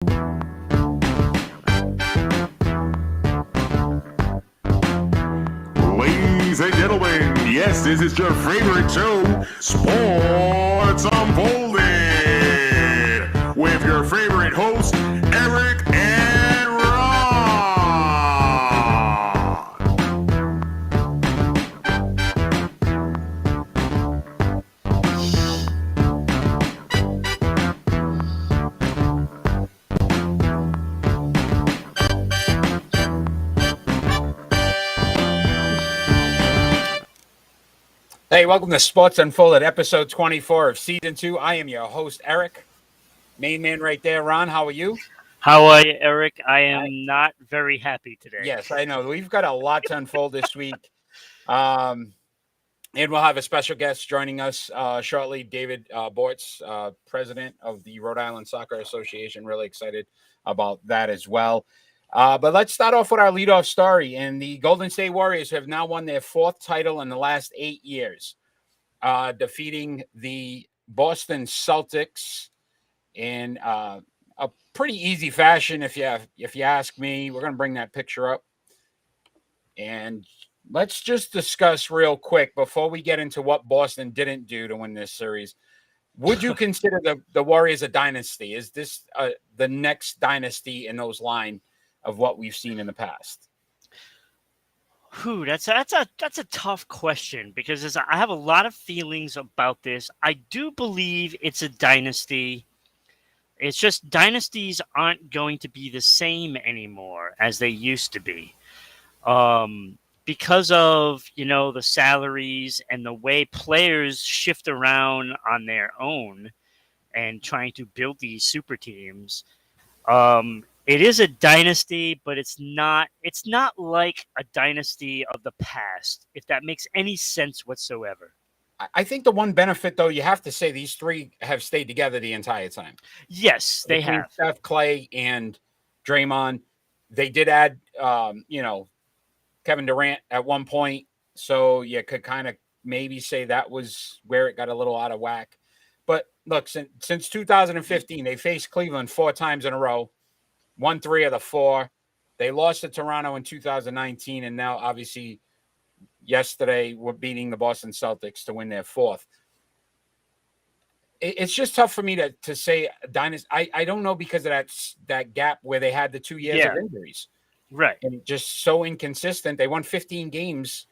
Ladies and gentlemen, yes, this is your favorite show, Sports Unfolded, with your favorite hosts, Eric and Ron. Hey, welcome to Sports Unfolded, episode 24 of season 2. I am your host, Eric. Main man right there, Ron. How are you? How are you, Eric? I am not very happy today. Yes, I know. We've got a lot to unfold this week. And we'll have a special guest joining us shortly, David A Borts, president of the Rhode Island Soccer Association. Really excited about that as well. But let's start off with our leadoff story. And the Golden State Warriors have now won their 4th title in the last 8 years, defeating the Boston Celtics in a pretty easy fashion, if you ask me. We're going to bring that picture up. And let's just discuss real quick before we get into what Boston didn't do to win this series. Would you consider the Warriors a dynasty? Is this the next dynasty in those line of what we've seen in the past? That's a tough question because I have a lot of feelings about this. I do believe it's a dynasty. It's just dynasties aren't going to be the same anymore as they used to be. Because of, the salaries and the way players shift around on their own and trying to build these super teams. It is a dynasty, but it's not like a dynasty of the past, if that makes any sense whatsoever. I think the one benefit, though, you have to say these three have stayed together the entire time. Yes, they have. Steph, Clay, and Draymond. They did add, Kevin Durant at one point, so you could kind of maybe say that was where it got a little out of whack. But look, since 2015, they faced Cleveland 4 times in a row, won 3 of the 4. They lost to Toronto in 2019, and now obviously yesterday we're beating the Boston Celtics to win their 4th. It's just tough for me to say dynasty. I don't know, because of that gap where they had the 2 years of injuries. Right. And just so inconsistent. They won 15 games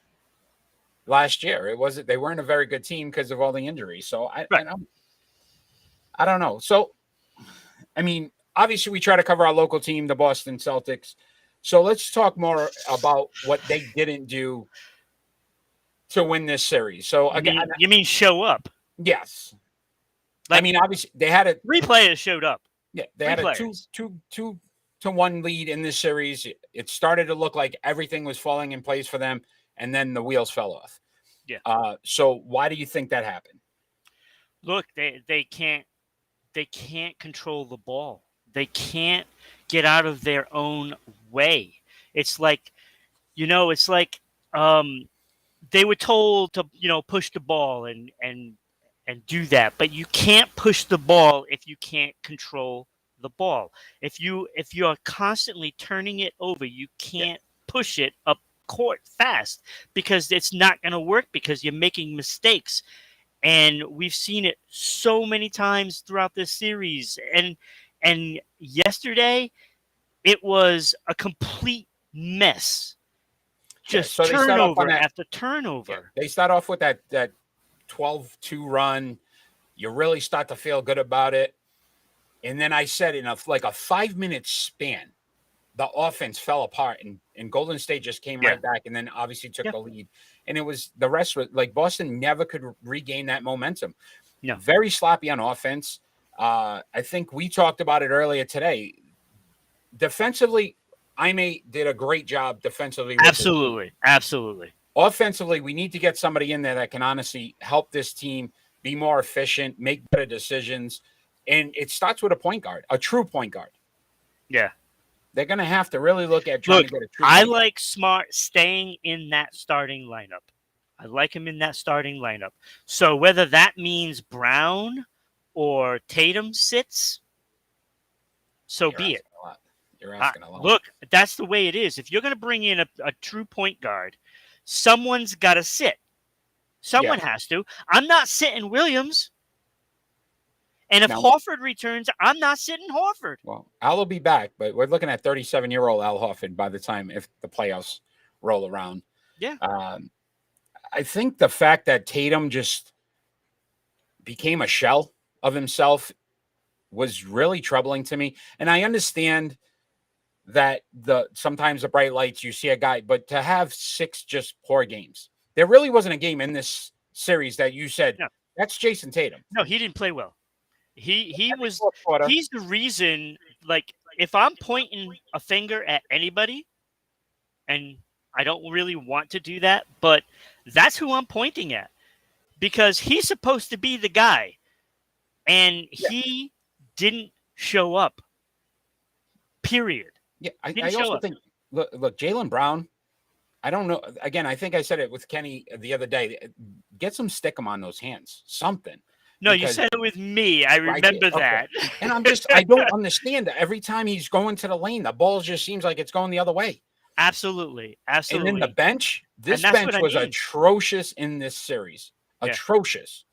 last year. They weren't a very good team because of all the injuries. So I don't know. So, I mean, obviously we try to cover our local team, the Boston Celtics. So let's talk more about what they didn't do to win this series. So again, you mean show up? Yes. Obviously they had 3 players showed up. Yeah, they had a 2-1 lead in this series. It started to look like everything was falling in place for them, and then the wheels fell off. Yeah. So why do you think that happened? Look, they can't control the ball. They can't get out of their own way. It's like, they were told to, push the ball and do that, but you can't push the ball if you can't control the ball. If you're constantly turning it over, you can't push it up court fast, because it's not going to work, because you're making mistakes. And we've seen it so many times throughout this series. And yesterday, it was a complete mess. Just turnover after turnover. Yeah, they start off with that 12-2 run. You really start to feel good about it. And then I said, in a 5-minute span, the offense fell apart, and Golden State just came right back, and then obviously took the lead. And the rest was like Boston never could regain that momentum. No. Very sloppy on offense. I think we talked about it earlier today. Defensively, Jaime did a great job defensively. Absolutely. Offensively, we need to get somebody in there that can honestly help this team be more efficient, make better decisions. And it starts with a point guard, a true point guard. Yeah. They're going to have to really look at trying to get a true I point like guard. Smart staying in that starting lineup. I like him in that starting lineup. So whether that means Brown or Tatum sits, so You're be it. asking a lot. You're asking a lot. Look, that's the way it is. If you're going to bring in a true point guard, someone's got to sit. Someone has to. I'm not sitting Williams. And if No. Horford returns, I'm not sitting Horford. Well, Al will be back, but we're looking at 37-year-old Al Horford by the time if the playoffs roll around. Yeah. I think the fact that Tatum just became a shell of himself was really troubling to me. And I understand that sometimes the bright lights, you see a guy, but to have 6 just poor games, there really wasn't a game in this series that you said, that's Jason Tatum. No, he didn't play well. He's the reason, like, if I'm pointing a finger at anybody, and I don't really want to do that, but that's who I'm pointing at, because he's supposed to be the guy, and he didn't show up, period. Yeah, I also think, look, Jaylen Brown, I don't know. Again, I think I said it with Kenny the other day. Get some stick him on those hands, something. No, you said it with me. I remember that. And I don't understand that. Every time he's going to the lane, the ball just seems like it's going the other way. Absolutely. And then the bench, this bench was atrocious in this series. Atrocious.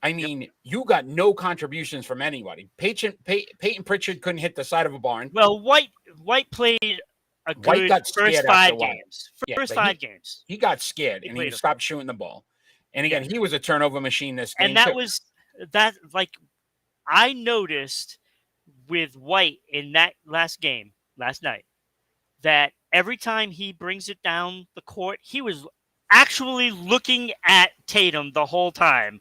I mean, you got no contributions from anybody. Peyton Pritchard couldn't hit the side of a barn. Well, White played a good first 5 games. First 5 games. He got scared and he stopped shooting the ball. And again, he was a turnover machine this game. And that was like I noticed with White in that last game last night that every time he brings it down the court, he was actually looking at Tatum the whole time,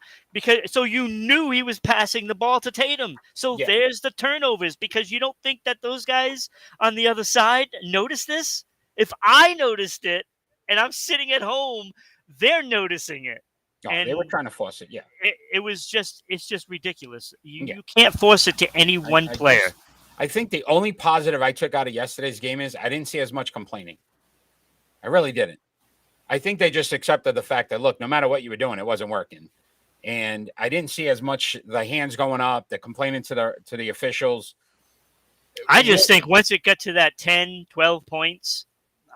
so you knew he was passing the ball to Tatum. So there's the turnovers, because you don't think that those guys on the other side notice this. If I noticed it and I'm sitting at home, they're noticing it. No, and they were trying to force it. Yeah, it's just ridiculous. You can't force it to any one player. I think the only positive I took out of yesterday's game is I didn't see as much complaining. I really didn't. I think they just accepted the fact that, look, no matter what you were doing, it wasn't working. And I didn't see as much the hands going up, the complaining to the officials. I just think once it got to that 10, 12 points,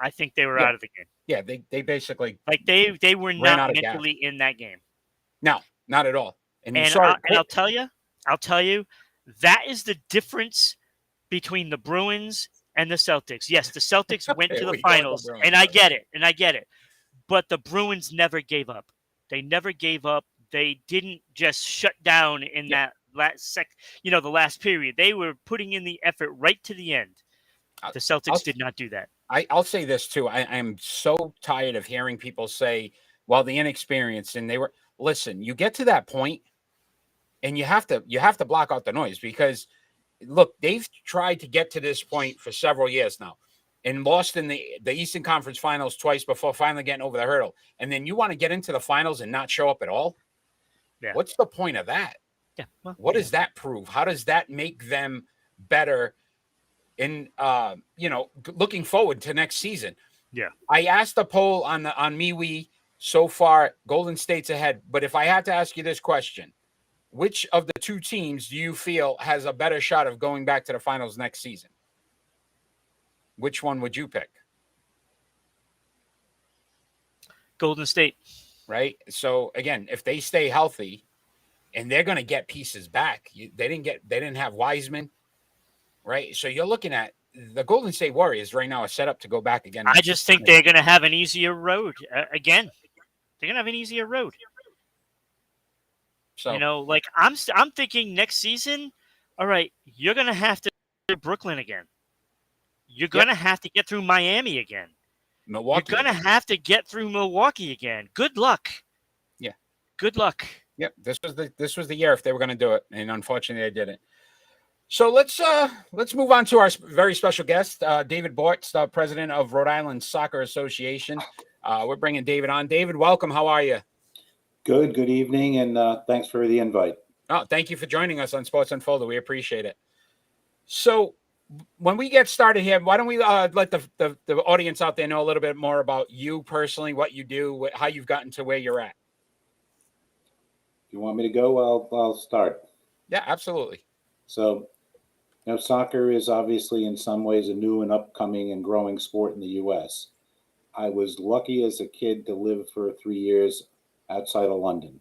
I think they were out of the game. Yeah, they basically they were not mentally in that game. No, not at all. And I'll tell you, that is the difference between the Bruins and the Celtics. Yes, the Celtics went to the finals, and I get it. But the Bruins never gave up. They never gave up. They didn't just shut down in that the last period. They were putting in the effort right to the end. The Celtics did not do that. I'll say this too. I'm so tired of hearing people say, well, the inexperience, and listen, you get to that point and you have to block out the noise, because look, they've tried to get to this point for several years now and lost in the Eastern Conference Finals twice before finally getting over the hurdle. And then you want to get into the finals and not show up at all? Yeah. What's the point of that? Yeah. Well, what does that prove? How does that make them better in looking forward to next season? Yeah. I asked the poll on MeWe. So far, Golden State's ahead. But if I had to ask you this question, which of the 2 teams do you feel has a better shot of going back to the finals next season? Which one would you pick? Golden State. Right? So again, if they stay healthy, and they're going to get pieces back, they didn't have Wiseman, right? So you're looking at the Golden State Warriors right now are set up to go back again. I just think they're going to have an easier road again. They're going to have an easier road. So I'm thinking next season. All right, you're going to have to go to Brooklyn again. You're going to have to get through Miami again. Milwaukee. You're going to have to get through Milwaukee again. Good luck. Yeah. Good luck. Yep. This was the year if they were going to do it, and unfortunately they didn't. So let's move on to our very special guest, David Borts, the president of Rhode Island Soccer Association. We're bringing David on. David, welcome. How are you? Good evening, and thanks for the invite. Oh, thank you for joining us on Sports Unfolded. We appreciate it. So when we get started here, why don't we let the audience out there know a little bit more about you personally, what you do, how you've gotten to where you're at. You want me to go? I'll start. Yeah, absolutely. So, Now, soccer is obviously in some ways a new and upcoming and growing sport in the U.S. I was lucky as a kid to live for 3 years outside of London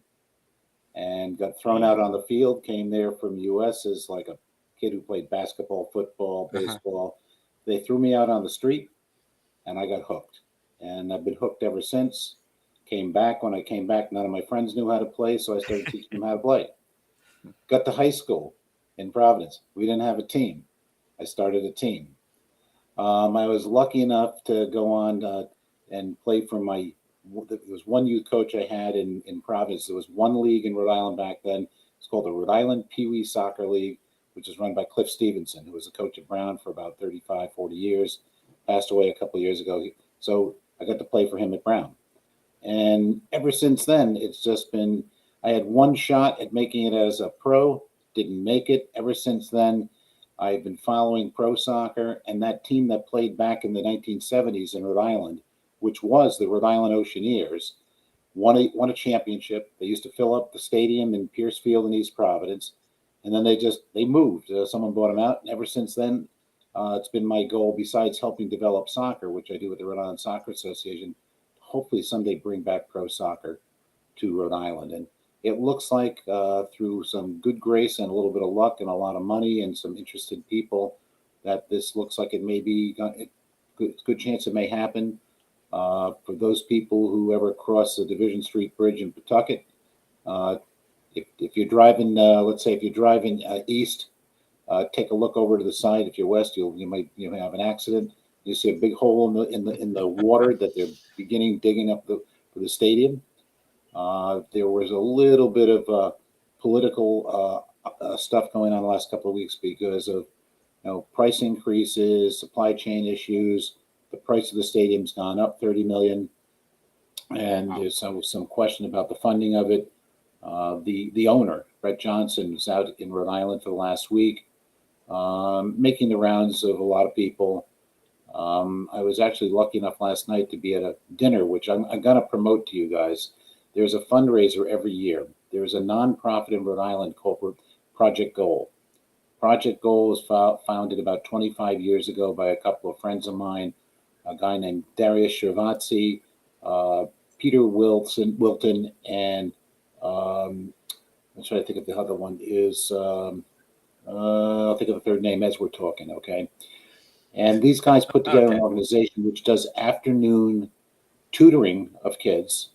and got thrown out on the field, came there from U.S. as like a kid who played basketball, football, baseball. They threw me out on the street and I got hooked. And I've been hooked ever since. Came back. When I came back, none of my friends knew how to play, so I started teaching them how to play. Got to high school in Providence. We didn't have a team. I started a team. I was lucky enough to go on and play for there was one youth coach I had in Providence. There was one league in Rhode Island back then. It's called the Rhode Island Pee Wee Soccer League, which is run by Cliff Stevenson, who was a coach at Brown for about 35, 40 years. Passed away a couple of years ago. So I got to play for him at Brown. And ever since then, it's just been, I had one shot at making it as a pro, didn't make it. Ever since then, I've been following pro soccer, and that team that played back in the 1970s in Rhode Island, which was the Rhode Island Oceaneers, won a championship. They used to fill up the stadium in Pierce Field in East Providence, and then they moved. Someone bought them out, and ever since then, it's been my goal, besides helping develop soccer, which I do with the Rhode Island Soccer Association, hopefully someday bring back pro soccer to Rhode Island. And it looks like through some good grace and a little bit of luck and a lot of money and some interested people, that this looks like it may be a good chance it may happen. For those people who ever cross the Division Street Bridge in Pawtucket, if you're driving, let's say if you're driving east, take a look over to the side. If you're west, you might have an accident. You see a big hole in the water that they're beginning digging up for the stadium. There was a little bit of political stuff going on the last couple of weeks because of price increases, supply chain issues. The price of the stadium's gone up $30 million, and there's some question about the funding of it. The owner, Brett Johnson, was out in Rhode Island for the last week, making the rounds of a lot of people. I was actually lucky enough last night to be at a dinner, which I'm going to promote to you guys. There's a fundraiser every year. There's a nonprofit in Rhode Island called Project Goal. Project Goal was founded about 25 years ago by a couple of friends of mine, a guy named Darius Shervatzi, Peter Wilton, and I'm trying to think of the other one is, I'll think of the third name as we're talking, okay? And these guys put together an organization which does afternoon tutoring of kids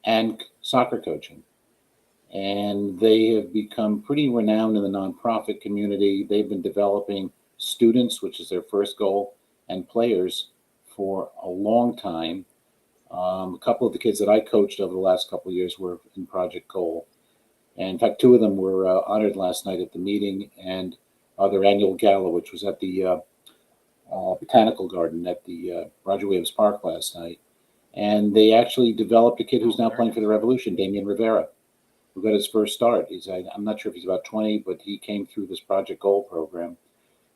and soccer coaching. And they have become pretty renowned in the nonprofit community. They've been developing students, which is their first goal, and players for a long time. A couple of the kids that I coached over the last couple of years were in Project Goal. And in fact, two of them were honored last night at the meeting and their annual gala, which was at the Botanical Garden at the Roger Williams Park last night. And they actually developed a kid who's now playing for the Revolution, Damian Rivera, who got his first start. I'm not sure if he's about 20, but he came through this Project Goal program.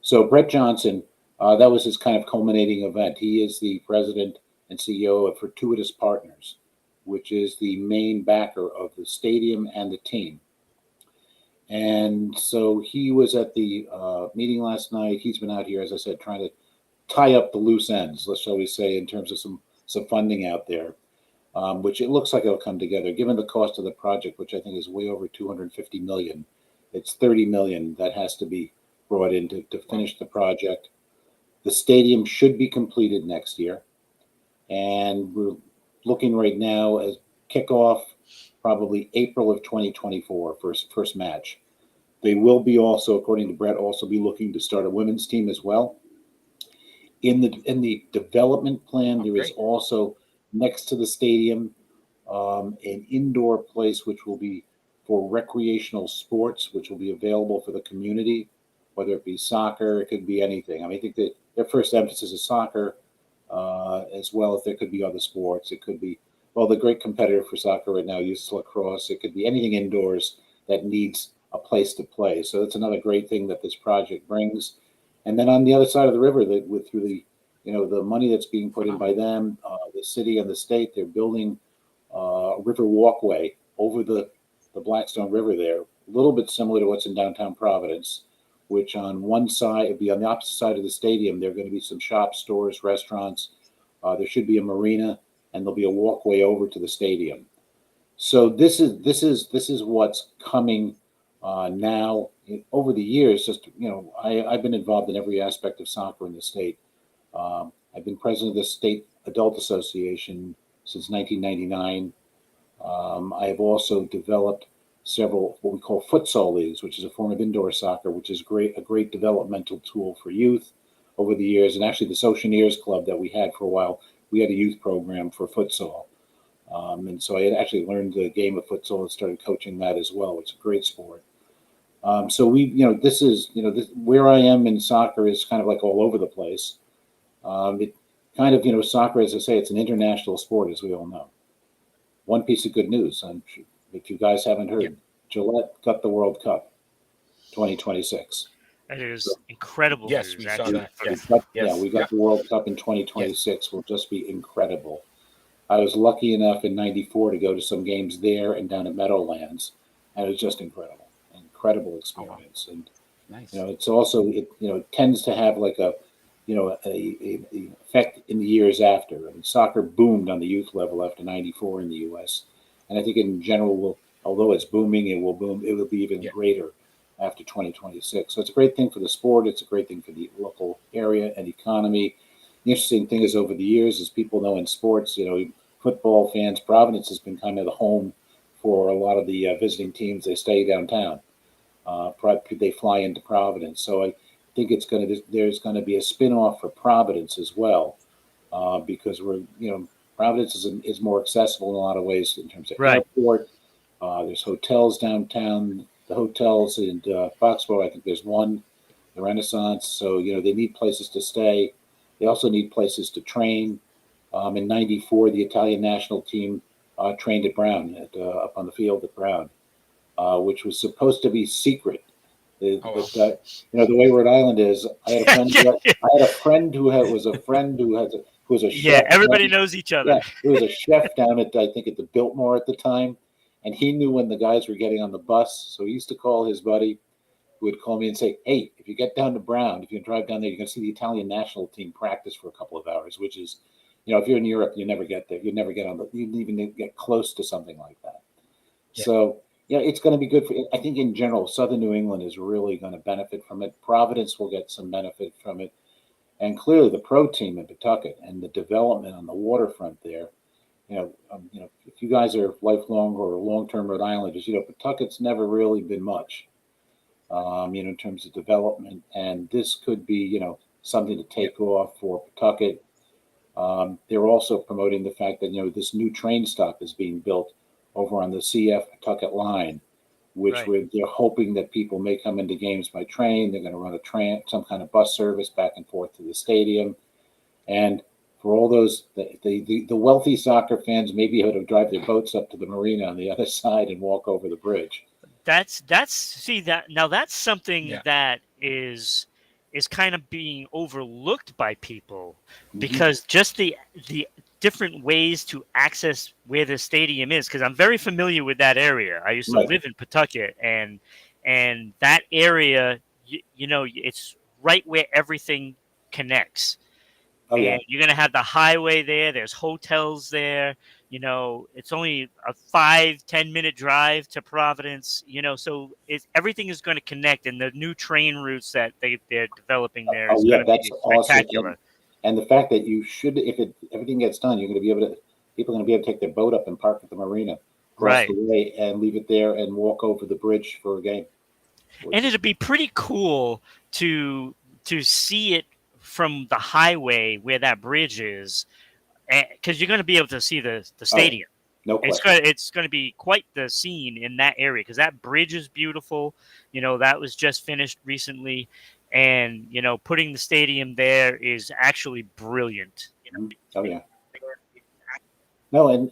So Brett Johnson, that was his kind of culminating event. He is the president and CEO of Fortuitous Partners, which is the main backer of the stadium and the team. And so he was at the meeting last night. He's been out here, as I said, trying to tie up the loose ends, let's shall we say, in terms of some funding out there, which it looks like it'll come together. Given the cost of the project, which I think is way over $250 million, it's $30 million that has to be brought in to finish the project. The stadium should be completed next year, and we're looking right now as kickoff probably April of 2024, first match. They will be also, according to Brett, also be looking to start a women's team as well. In the development plan, there is also next to the stadium an indoor place which will be for recreational sports, which will be available for the community, whether it be soccer, it could be anything. I mean, I think that their first emphasis is soccer, as well as there could be other sports. It could be, well, the great competitor for soccer right now uses lacrosse. It could be anything indoors that needs a place to play. So that's another great thing that this project brings. And then on the other side of the river, through the the money that's being put in by them, the city and the state, they're building a river walkway over the Blackstone River there, a little bit similar to what's in downtown Providence, which on one side, it'd be on the opposite side of the stadium. There are going to be some shops, stores, restaurants. There should be a marina, and there'll be a walkway over to the stadium. So this is what's coming now. Over the years, I've been involved in every aspect of soccer in the state. I've been president of the State Adult Association since 1999. I have also developed several what we call futsal leagues, which is a form of indoor soccer, which is a great developmental tool for youth over the years. And actually, the Socianeers Club that we had for a while, we had a youth program for futsal. And so I had actually learned the game of futsal and started coaching that as well. It's a great sport. So this where I am in soccer is kind of like all over the place. It kind of, soccer, as I say, it's an international sport, as we all know. One piece of good news, if you guys haven't heard, yep. Gillette got the World Cup 2026. That is incredible. Yes, news, we actually. saw that. Yes. Yeah, we got the World Cup in 2026. Yes. Will just be incredible. I was lucky enough in '94 to go to some games there and down at Meadowlands, and it was just incredible experience. And nice. It's also it tends to have like a effect in the years after. I mean, soccer boomed on the youth level after '94 in the U.S., and I think in general, although it's booming, it will boom. It will be even greater after 2026. So it's a great thing for the sport. It's a great thing for the local area and economy. The interesting thing is, over the years, as people know in sports, football fans, Providence has been kind of the home for a lot of the visiting teams. They stay downtown. They fly into Providence. So I think there's going to be a spin-off for Providence as well, because Providence is more accessible in a lot of ways in terms of airport. There's hotels downtown. The hotels in Foxborough, I think there's one, the Renaissance. So they need places to stay. They also need places to train. In '94, the Italian national team trained at Brown, up on the field at Brown, which was supposed to be secret. But the way Rhode Island is, I had a friend who was a chef. Yeah, everybody knows each other. Yeah, he was a chef down at the Biltmore at the time, and he knew when the guys were getting on the bus. So he used to call his buddy, who would call me and say, "Hey, if you get down to Brown, if you can drive down there, you can see the Italian national team practice for a couple of hours." Which is, if you're in Europe, you never get there. You never get you even get close to something like that. Yeah. So. Yeah, it's going to be good I think in general, Southern New England is really going to benefit from it. Providence will get some benefit from it. And clearly the pro team in Pawtucket and the development on the waterfront there, if you guys are lifelong or long-term Rhode Islanders, Pawtucket's never really been much, in terms of development. And this could be, something to take off for Pawtucket. They're also promoting the fact that, this new train stop is being built over on the CF Pawtucket line, which they're hoping that people may come into games by train. They're going to run some kind of bus service back and forth to the stadium. And for all those, the wealthy soccer fans may be able to drive their boats up to the marina on the other side and walk over the bridge. That's something that is kind of being overlooked by people, because just the different ways to access where the stadium is, because I'm very familiar with that area. I used to live in Pawtucket, and that area, it's right where everything connects. And you're going to have the highway there. There's hotels there. It's only a 5-10 minute drive to Providence. So everything is going to connect, and the new train routes that they're developing there is going to be spectacular. Awesome. And the fact that if everything gets done, people are going to be able to take their boat up and park at the marina across the way and leave it there and walk over the bridge for a game. And it'd be pretty cool to see it from the highway where that bridge is, because you're going to be able to see the stadium. No question. It's going to be quite the scene in that area, because that bridge is beautiful. That was just finished recently. And, putting the stadium there is actually brilliant. Oh, yeah. No, and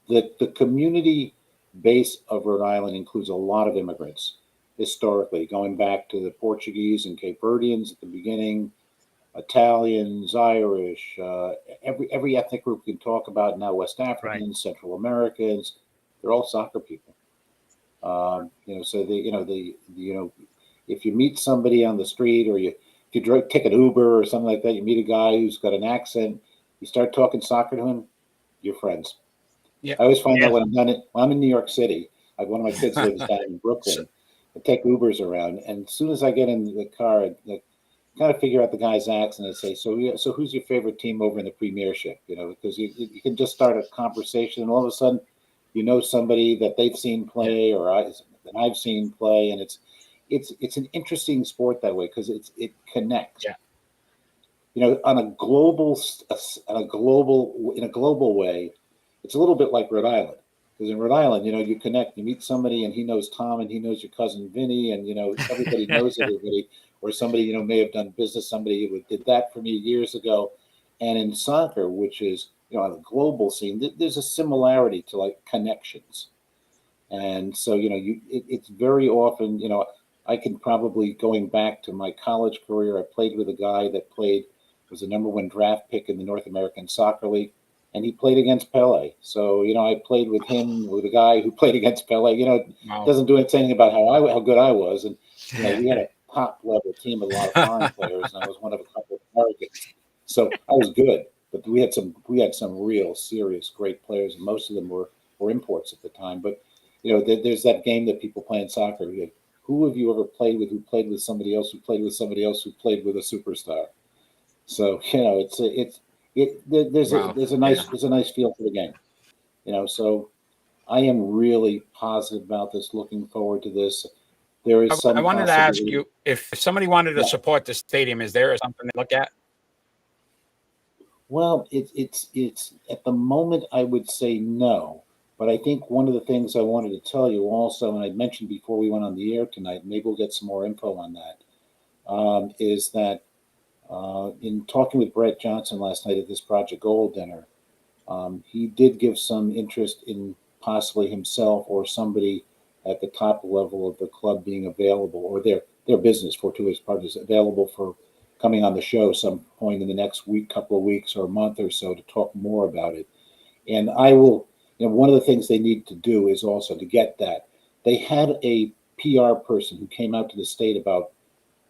the community base of Rhode Island includes a lot of immigrants, historically, going back to the Portuguese and Cape Verdeans at the beginning, Italians, Irish, every ethnic group we can talk about now, West Africans, Central Americans, they're all soccer people. So if you meet somebody on the street, or if you take an Uber or something like that, you meet a guy who's got an accent, you start talking soccer to him, you're friends. Yeah. I always find Yeah. that when I'm in New York City, like one of my kids lives down in So- Brooklyn. I take Ubers around, and as soon as I get in the car, I kind of figure out the guy's accent and say, so who's your favorite team over in the Premiership? You know, because you can just start a conversation, and all of a sudden, you know somebody that they've seen play, or that I've seen play, and it's an interesting sport that way because it connects. Yeah. You know, in a global way, it's a little bit like Rhode Island. Because in Rhode Island, you know, you connect, you meet somebody, and he knows Tom, and he knows your cousin Vinny, and you know everybody knows everybody, or somebody you know may have done business. Somebody who did that for me years ago. And in soccer, which is you know on a global scene, there's a similarity to like connections. And so you know, it's very often you know I can probably going back to my college career. I played with a guy that was the number one draft pick in the North American Soccer League, and he played against Pele. So you know, I played with him, with a guy who played against Pele. You know, Wow. doesn't do anything about how good I was, and you know, we had a top level team with a lot of foreign players, and I was one of a couple of Americans. So I was good, but we had some real serious great players, and most of them were imports at the time. But you know, there's that game that people play in soccer. Who have you ever played with who played with somebody else who played with somebody else who played with a superstar? So you know, Wow. there's a nice feel for the game. You know, so I am really positive about this. Looking forward to this. There is I some wanted to ask possibility. you if somebody wanted to Yeah. support the stadium, is there something to look at? Well, it's at the moment I would say no, but I think one of the things I wanted to tell you also, and I mentioned before we went on the air tonight, maybe we'll get some more info on that, is that in talking with Brett Johnson last night at this Project Gold dinner, he did give some interest in possibly himself or somebody at the top level of the club being available, or their business, Fortuitous Partners, available for coming on the show some point in the next week, couple of weeks, or a month or so to talk more about it. And I will, you know, one of the things they need to do is also to get that. They had a PR person who came out to the state about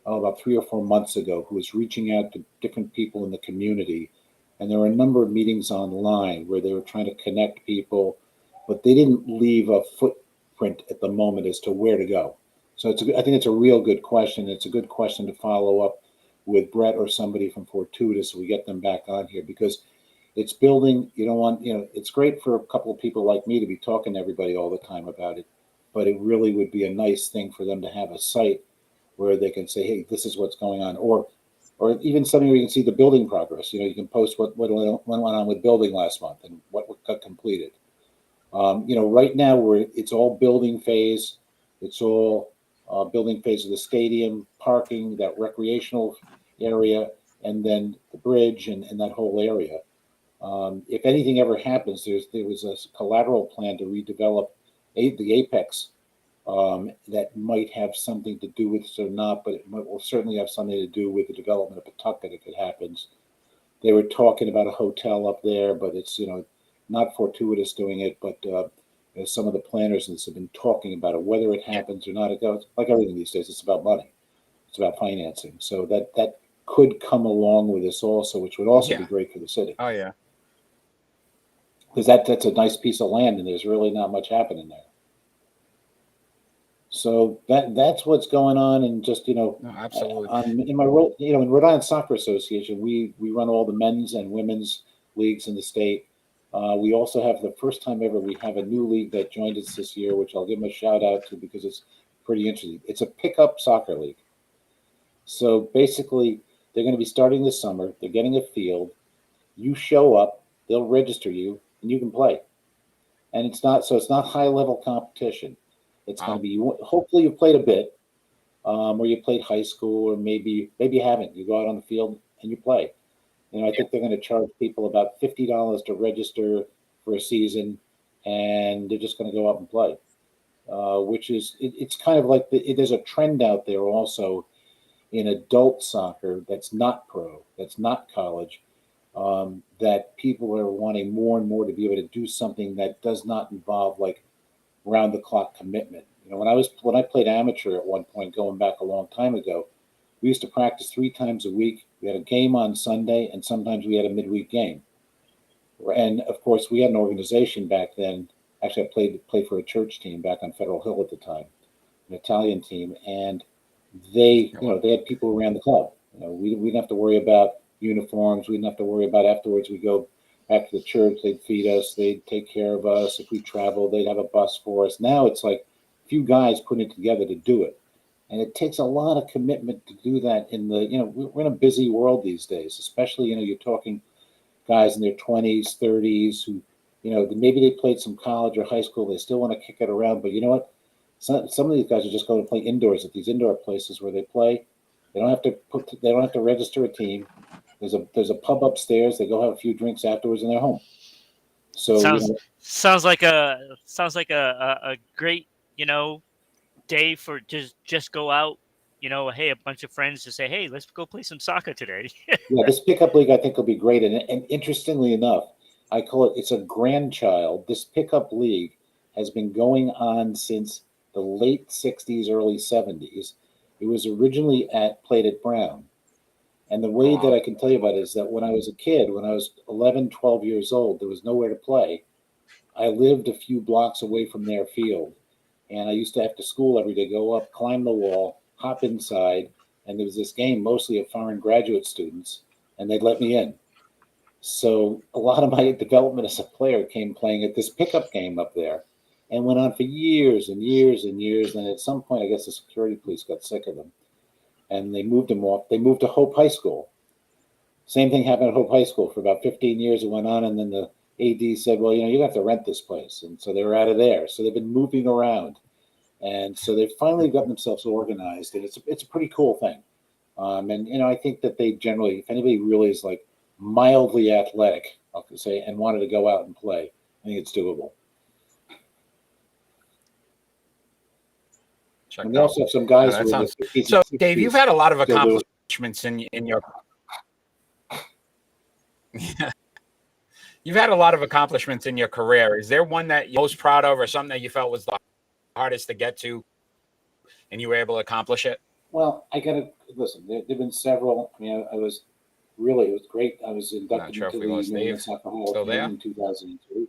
3 or 4 months ago, who was reaching out to different people in the community. And there were a number of meetings online where they were trying to connect people, but they didn't leave a footprint at the moment as to where to go. So I think it's a real good question. It's a good question to follow up with Brett or somebody from Fortuitous so we get them back on here, because it's building. You don't want, you know, it's great for a couple of people like me to be talking to everybody all the time about it, but it really would be a nice thing for them to have a site where they can say, hey, this is what's going on, or even something where you can see the building progress. You know, you can post what went on with building last month and what got completed. You know, right now it's all building phase. It's all building phase of the stadium, parking, that recreational area, and then the bridge and that whole area. If anything ever happens, there was a collateral plan to redevelop the Apex that might have something to do with this or not, but will certainly have something to do with the development of Pawtucket if it happens. They were talking about a hotel up there, but it's, you know, not Fortuitous doing it, but you know, some of the planners have been talking about it. Whether it happens or not, it goes like everything these days. It's about money. It's about financing. So that could come along with this also, which would also be great for the city. Oh yeah. Because that's a nice piece of land, and there's really not much happening there. So that's what's going on, and just, you know, No, absolutely. in my role, you know, in Rhode Island Soccer Association, we run all the men's and women's leagues in the state. We also have, the first time ever, we have a new league that joined us this year, which I'll give them a shout out to because it's pretty interesting. It's a pickup soccer league. So basically, they're going to be starting this summer. They're getting a field. You show up, they'll register you, and you can play. And it's not high level competition. It's going to be, hopefully you've played a bit, or you played high school, or maybe you haven't. You go out on the field and you play. You know, I think they're going to charge people about $50 to register for a season, and they're just going to go out and play. Which is, it's kind of like there's a trend out there also in adult soccer that's not pro, that's not college, that people are wanting more and more to be able to do something that does not involve like round the clock commitment. when I played amateur at one point, going back a long time ago, we used to practice 3 times a week. We had a game on Sunday, and sometimes we had a midweek game. And of course, we had an organization back then. Actually, I played for a church team back on Federal Hill at the time, an Italian team, and they had people around the club. We didn't have to worry about uniforms. We didn't have to worry about afterwards. We go back to the church. They'd feed us. They'd take care of us. If we travel, they'd have a bus for us. Now it's like a few guys putting it together to do it. And it takes a lot of commitment to do that we're in a busy world these days, especially, you're talking guys in their 20s, 30s who, maybe they played some college or high school. They still want to kick it around. But you know what? Some of these guys are just going to play indoors at these indoor places where they play. They don't have to register a team. There's a pub upstairs. They go have a few drinks afterwards and they're home. So sounds like a great, day for just go out, hey, a bunch of friends to say, hey, let's go play some soccer today. Yeah, this pickup league I think will be great. And interestingly enough, I call it's a grandchild. This pickup league has been going on since the late 60s, early 70s. It was originally played at Brown. And the way that I can tell you about it is that when I was a kid, when I was 11, 12 years old, there was nowhere to play. I lived a few blocks away from their field. And I used to, after school every day, go up, climb the wall, hop inside. And there was this game mostly of foreign graduate students, and they'd let me in. So a lot of my development as a player came playing at this pickup game up there and went on for years and years and years. And at some point, I guess the security police got sick of them and they moved them off. They moved to Hope High School. Same thing happened at Hope High School for about 15 years. It went on, and then the AD said, well, you have to rent this place. And so they were out of there. So they've been moving around. And so they've finally gotten themselves organized. And it's a pretty cool thing. And I think that they generally, if anybody really is like mildly athletic, I'll say, and wanted to go out and play, I think it's doable. And we also have some guys who are in the 50s so, and 60s. Dave, you've had a lot of accomplishments in your. You've had a lot of accomplishments in your career. Is there one that you're most proud of, or something that you felt was the hardest to get to, and you were able to accomplish it? Well, I got to listen. There've been several. I mean, it was great. I was inducted into the New England Soccer Hall of Fame in 2002,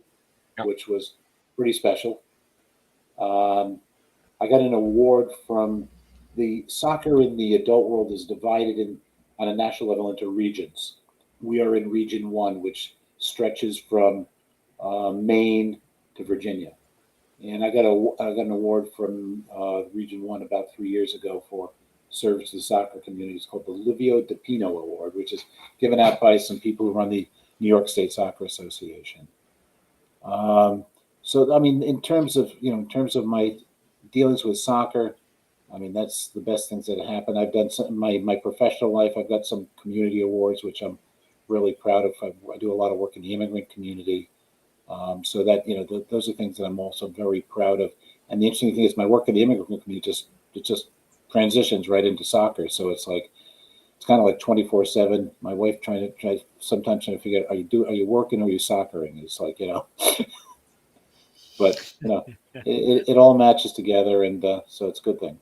which was pretty special. I got an award from the soccer in the adult world is divided on a national level into regions. We are in Region 1, which stretches from Maine to Virginia. And I got an award from Region 1 about 3 years ago for service to the soccer community. It's called the Livio DiPino Award, which is given out by some people who run the New York State Soccer Association. So, I mean, in terms of my dealings with soccer, I mean, that's the best things that have happened. I've done some in my professional life. I've got some community awards, which I'm really proud of. I do a lot of work in the immigrant community. So that, those are things that I'm also very proud of. And the interesting thing is my work in the immigrant community just transitions right into soccer. So it's kind of like 24/7. My wife sometimes trying to figure out, are you working or are you soccering? It's like, but it all matches together. And so it's a good thing.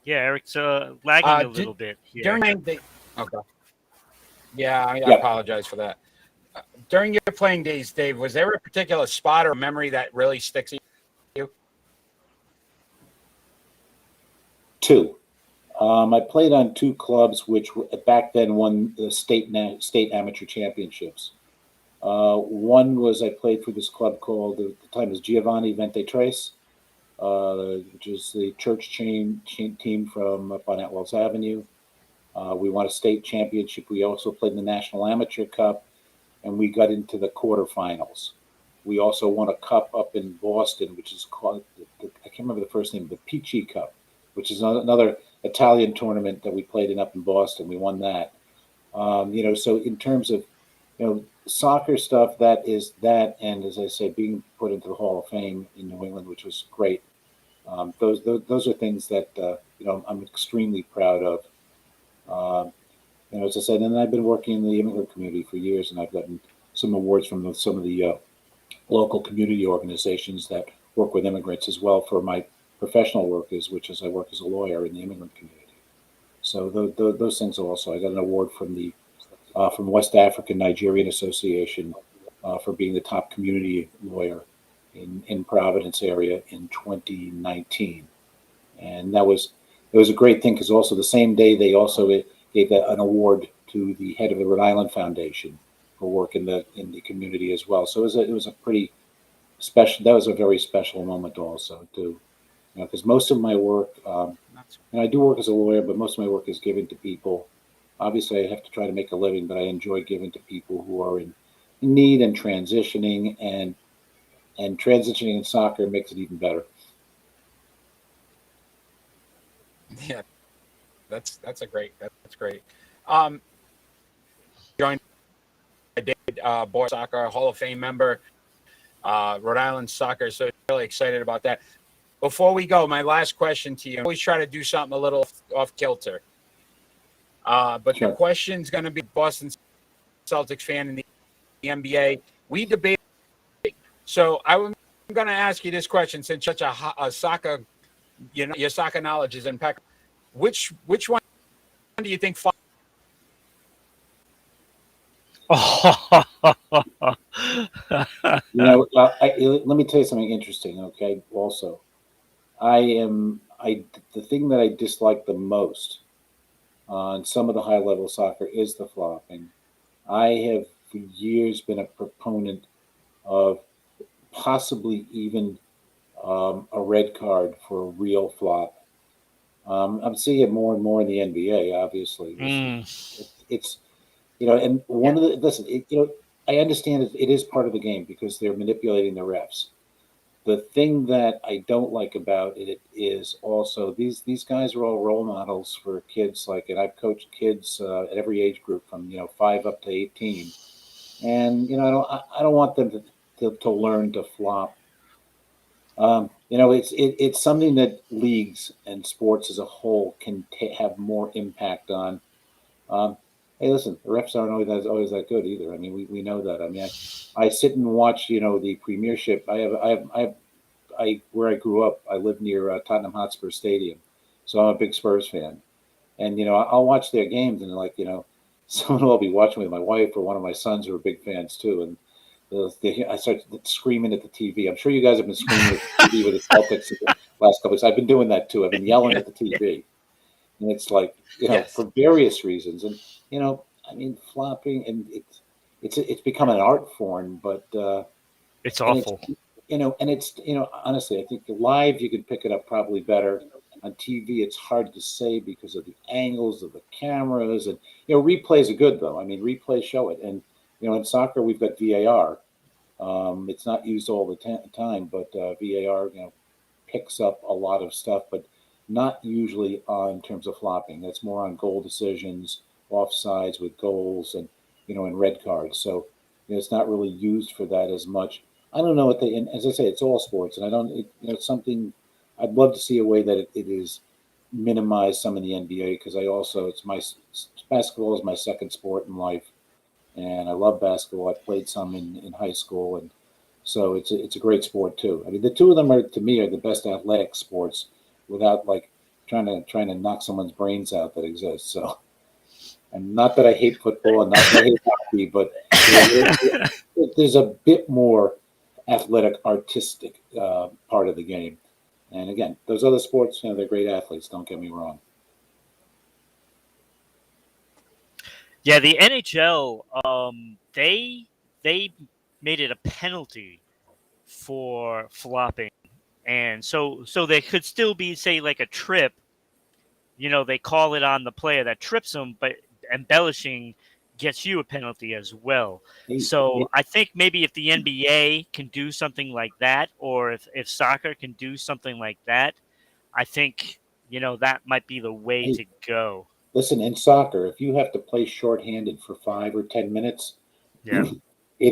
Yeah, Eric's lagging a little bit here. Okay. Yeah, I apologize for that. During your playing days, Dave, was there a particular spot or memory that really sticks to you? Two. I played on two clubs which back then won the state amateur championships. One was I played for this club called, at the time, was Giovanni Ventetrace, which is the church team from up on Atwells Avenue. We won a state championship. We also played in the National Amateur Cup, and we got into the quarterfinals. We also won a cup up in Boston, which is called, I can't remember the first name, the Peachy Cup, which is another Italian tournament that we played in up in Boston. We won that. So in terms of, soccer stuff, that is that. And as I say, being put into the Hall of Fame in New England, which was great. Those are things that, I'm extremely proud of. As I said, and I've been working in the immigrant community for years, and I've gotten some awards from some of the local community organizations that work with immigrants as well for my professional work, which is I work as a lawyer in the immigrant community. So those things also. I got an award from the from West African Nigerian Association for being the top community lawyer in Providence area in 2019, and it was a great thing because also the same day they also gave an award to the head of the Rhode Island Foundation for work in the community as well. So it was a pretty special. That was a very special moment also too, because most of my work, and I do work as a lawyer, but most of my work is given to people. Obviously, I have to try to make a living, but I enjoy giving to people who are in need and transitioning, and transitioning in soccer makes it even better. Yeah, that's great. That's great. Joined by David Borts, Soccer Hall of Fame member, Rhode Island Soccer. So really excited about that. Before we go, my last question to you. I always try to do something a little off kilter. But Sure. The question's going to be Boston Celtics fan in the NBA. We debate. So I'm going to ask you this question since such a soccer, your soccer knowledge is impeccable. Which one do you think? Let me tell you something interesting. Okay, also, the thing that I dislike the most on some of the high level soccer is the flopping. I have for years been a proponent of possibly even a red card for a real flop. I'm seeing it more and more in the NBA. Obviously, it's and one of the listen. I understand it is part of the game because they're manipulating the refs. The thing that I don't like about it is also these guys are all role models for kids. And I've coached kids at every age group from 5 up to 18, and I don't want them to learn to flop. It's something that leagues and sports as a whole can have more impact on. Hey, listen, the refs aren't always that good either. I mean, we know that. I mean, I sit and watch, the Premiership. I where I grew up, I lived near Tottenham Hotspur Stadium, so I'm a big Spurs fan. And I'll watch their games, and someone will be watching with my wife or one of my sons who are big fans too, and I start screaming at the TV. I'm sure you guys have been screaming at the TV with the Celtics the last couple of weeks. I've been doing that too. I've been yelling at the TV, and it's Yes. for various reasons. And I mean, flopping, and it's become an art form, but it's awful. And it's honestly, I think live you can pick it up probably better. On TV, it's hard to say because of the angles of the cameras, and replays are good though. I mean, replays show it, and in soccer we've got VAR. It's not used all the time, but VAR picks up a lot of stuff, but not usually in terms of flopping. That's more on goal decisions, offsides with goals, and and red cards. So it's not really used for that as much. I don't know and as I say, it's all sports, and I don't. It's something I'd love to see a way that it is minimized some in the NBA because basketball is my second sport in life, and I love basketball. I played some in high school, and so it's a great sport too. I mean, the two of them to me are the best athletic sports without trying to knock someone's brains out that exists. So, and not that I hate football and not that I hate hockey, but there's a bit more athletic, artistic part of the game. And again, those other sports, they're great athletes. Don't get me wrong. Yeah, the NHL, they made it a penalty for flopping, and so there could still be, say, like a trip. They call it on the player that trips them, but embellishing gets you a penalty as well. So I think maybe if the NBA can do something like that, or if soccer can do something like that, I think that might be the way to go. Listen, in soccer, if you have to play shorthanded for 5 or 10 minutes, Yeah, it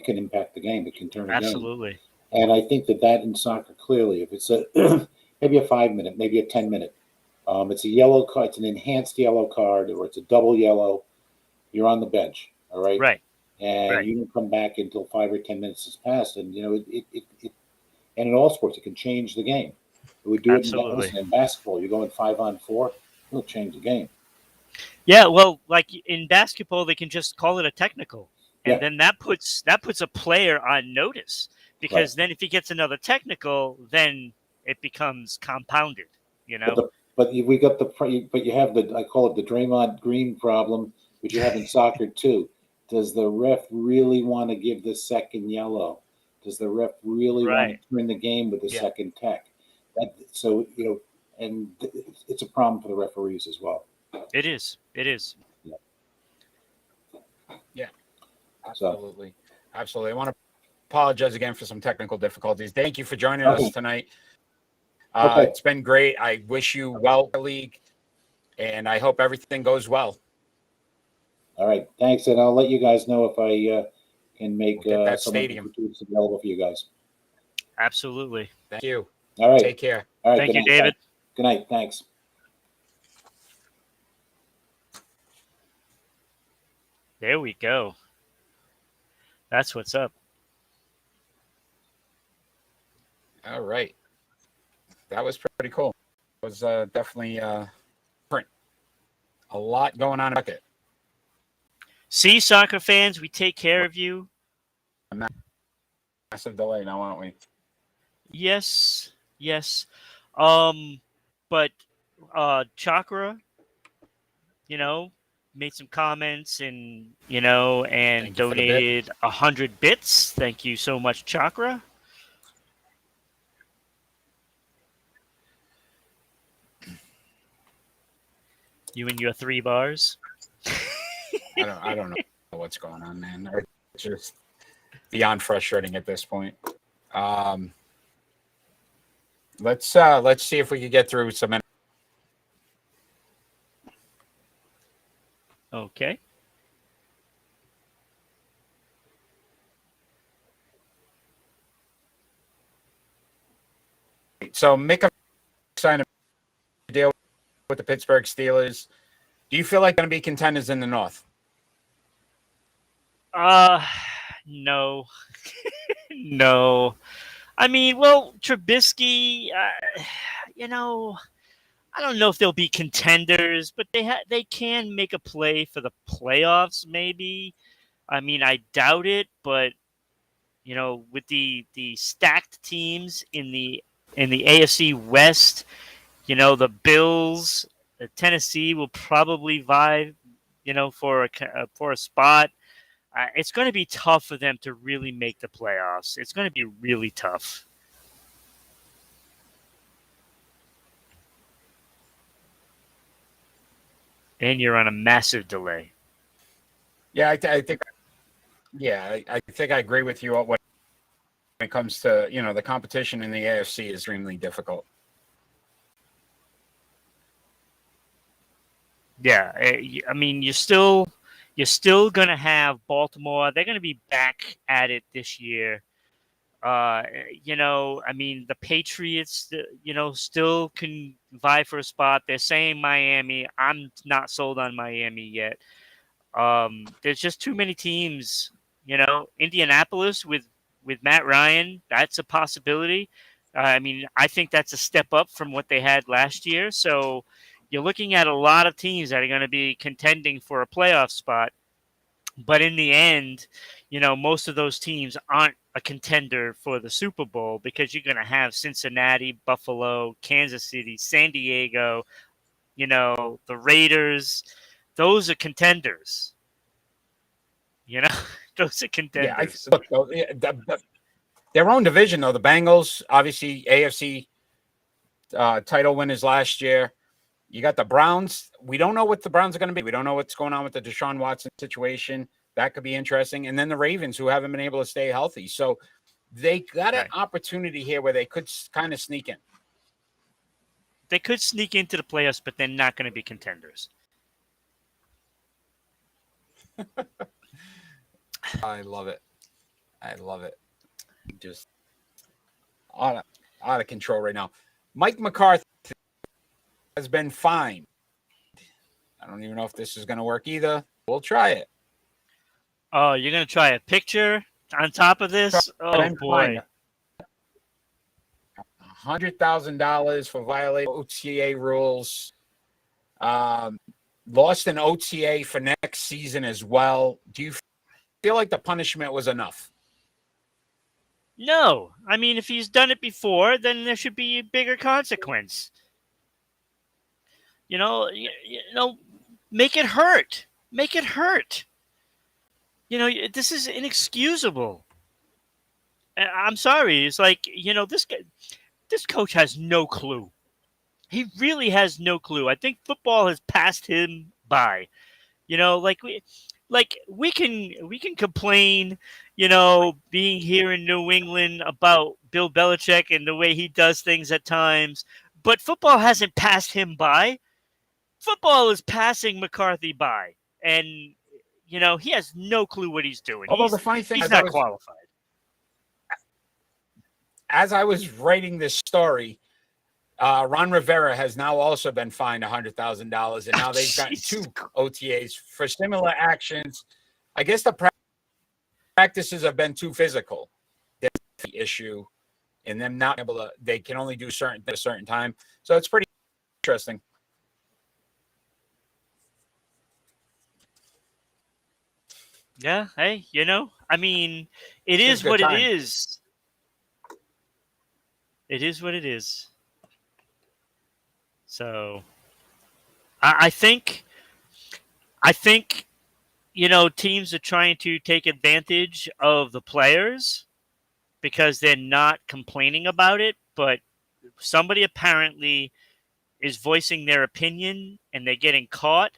can impact the game. It can turn a game. absolutely. And I think that in soccer, clearly, if it's maybe a 5-minute, maybe a 10-minute, it's a yellow card, it's an enhanced yellow card, or it's a double yellow, you're on the bench, all right? Right. and Right. you don't come back until 5 or 10 minutes has passed. And and in all sports, it can change the game. It would do Absolutely. it in basketball. You're going 5-on-4, it'll change the game. Yeah, well, like in basketball, they can just call it a technical, and Yeah. then that puts a player on notice, because Right. then if he gets another technical, then it becomes compounded. You know. But you have I call it the Draymond Green problem, which you have in soccer too. Does the ref really want to give the second yellow? Does the ref really want Right. to turn the game with the Yeah. second tech? It's a problem for the referees as well. It is. It is. Yeah, absolutely. Absolutely. I want to apologize again for some technical difficulties. Thank you for joining us tonight. Okay. It's been great. I wish you well, league, and I hope everything goes well. All right. Thanks. And I'll let you guys know if I can make We'll get that some stadium available for you guys. Absolutely. Thank you. All right. Take care. All right. Thank you, night, David. Good night. Thanks. There we go. That's what's up. All right. That was pretty cool. It was definitely different. A lot going on in bucket. See, soccer fans, we take care of you. Massive delay now, aren't we? Yes. But Chakra, made some comments and Thank you for the bit. donated 100 bits. Thank you so much, Chakra. You and your 3 bars. I don't know what's going on, man. It's just beyond frustrating at this point. Let's see if we can get through some. Okay. So Mika signed a deal with the Pittsburgh Steelers. Do you feel like going to be contenders in the North? No. No. I mean, well, Trubisky, I don't know if they'll be contenders, but they can make a play for the playoffs, maybe. I mean, I doubt it, but with the stacked teams in the AFC West, the Bills, Tennessee will probably vie, for a spot. It's going to be tough for them to really make the playoffs. It's going to be really tough. And you're on a massive delay. Yeah, I think. Yeah, I think I agree with you when it comes to the competition in the AFC is extremely difficult. Yeah, I mean, you're still going to have Baltimore. They're going to be back at it this year. I mean, the Patriots, still can vie for a spot. They're saying Miami. I'm not sold on Miami yet. There's just too many teams. Indianapolis with Matt Ryan, that's a possibility. I mean, I think that's a step up from what they had last year. So you're looking at a lot of teams that are going to be contending for a playoff spot. But in the end, most of those teams aren't a contender for the Super Bowl, because you're going to have Cincinnati, Buffalo, Kansas City, San Diego, the Raiders. Those are contenders. Those are contenders. Yeah, their own division, though. The Bengals, obviously, AFC title winners last year. You got the Browns. We don't know what the Browns are going to be. We don't know what's going on with the Deshaun Watson situation. That could be interesting. And then the Ravens, who haven't been able to stay healthy. So they got an opportunity here where they could kind of sneak in. They could sneak into the playoffs, but they're not going to be contenders. I love it. Just out of control right now. Mike McCarthy has been fined. I don't even know if this is going to work either. We'll try it. Oh, you're gonna try a picture on top of this? Oh Then boy. $100,000 for violating OTA rules. Lost an OTA for next season as well. Do you feel like the punishment was enough? No, I mean if he's done it before, then there should be a bigger consequence. Make it hurt. Make it hurt. This is inexcusable. I'm sorry. It's like this coach has no clue. He really has no clue. I think football has passed him by. We can complain, being here in New England about Bill Belichick and the way he does things at times, but football hasn't passed him by. Football is passing McCarthy by, and he has no clue what he's doing. Although the funny thing he's is, not qualified. As I was writing this story, Ron Rivera has now also been fined $100,000, and now they've gotten 2 OTAs for similar actions. I guess the practices have been too physical. That's the issue, and them not able to. They can only do at a certain time, so it's pretty interesting. Yeah, hey, I mean, it is what it is. It is what it is. So, I think, teams are trying to take advantage of the players because they're not complaining about it, but somebody apparently is voicing their opinion and they're getting caught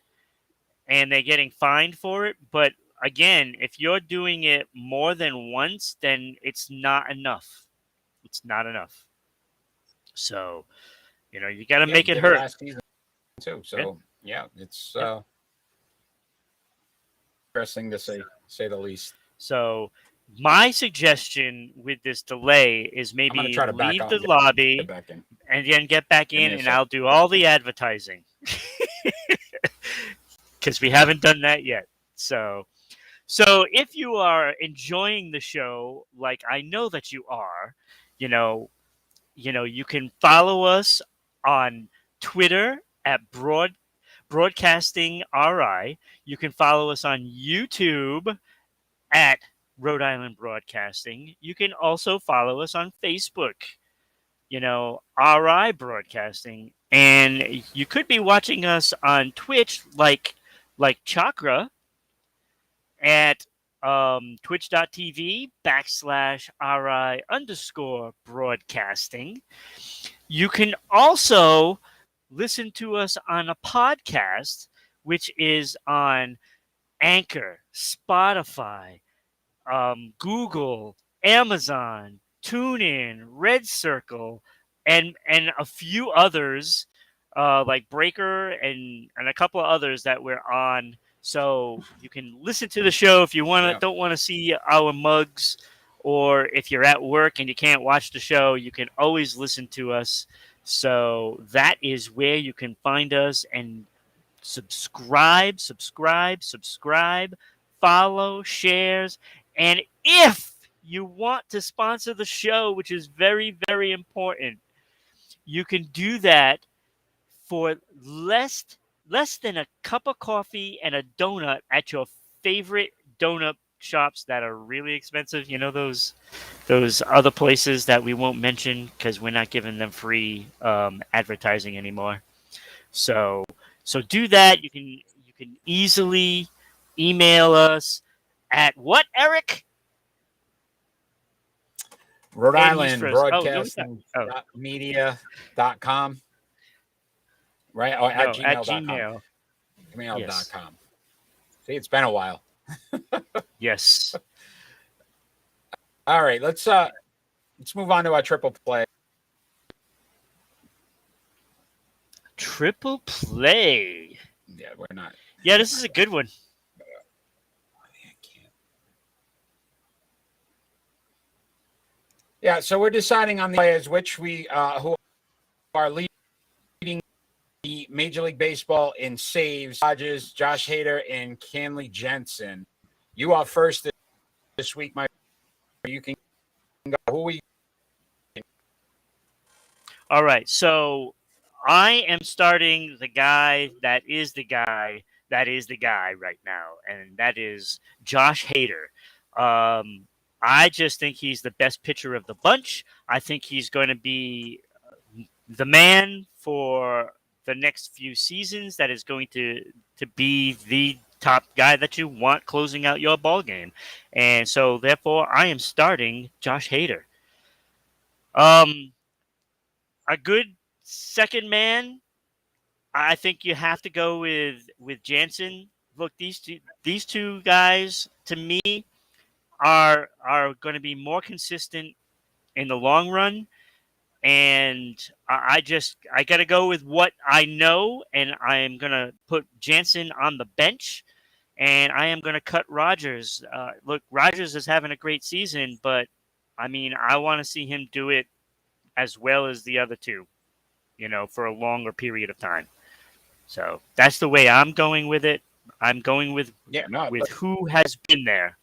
and they're getting fined for it. But again, if you're doing it more than once, then it's not enough. It's not enough. So, you got to make it hurt. Last season too. So yeah, it's interesting to say the least. So my suggestion with this delay is maybe leave the lobby and then get back in, and I'll do all the advertising because we haven't done that yet. So if you are enjoying the show, like I know that you are, you can follow us on Twitter at Broadcasting RI. You can follow us on YouTube at Rhode Island Broadcasting. You can also follow us on Facebook, RI Broadcasting. And you could be watching us on Twitch like Chakra at twitch.tv/RI_broadcasting. You can also listen to us on a podcast, which is on Anchor, Spotify, Google, Amazon, TuneIn, Red Circle, and a few others like Breaker and a couple of others that we're on. So you can listen to the show if you don't want to see our mugs, or if you're at work and you can't watch the show, you can always listen to us. So that is where you can find us, and subscribe, follow, shares. And if you want to sponsor the show, which is very, very important, you can do that for less than a cup of coffee and a donut at your favorite donut shops that are really expensive. Those other places that we won't mention because we're not giving them free advertising anymore. So do that. You can easily email us at what, Eric? Rhode Island Broadcasting media.com. Right? Or at gmail.com. Gmail.com. Yes. See, it's been a while. Yes. All right, let's move on to our triple play. Triple play. Yeah, we're not. Yeah, this is a good one. Yeah, so we're deciding on the players which we who are leading the Major League Baseball in saves. Dodgers, Josh Hader, and Kenley Jensen. You are first this week, Mike. You can go. Who we? All right, so I am starting the guy that is the guy right now, and that is Josh Hader. I just think he's the best pitcher of the bunch. I think he's going to be the man for the next few seasons. That is going to be the top guy that you want closing out your ball game, and so therefore I am starting Josh Hader. A good second man, I think you have to go with Jansen. Look, these two guys to me are going to be more consistent in the long run, and I got to go with what I know, and I am going to put Jansen on the bench, and I am going to cut Rogers. Look, Rogers is having a great season, but I mean, I want to see him do it as well as the other two, for a longer period of time. So that's the way I'm going with it. I'm going with who has been there.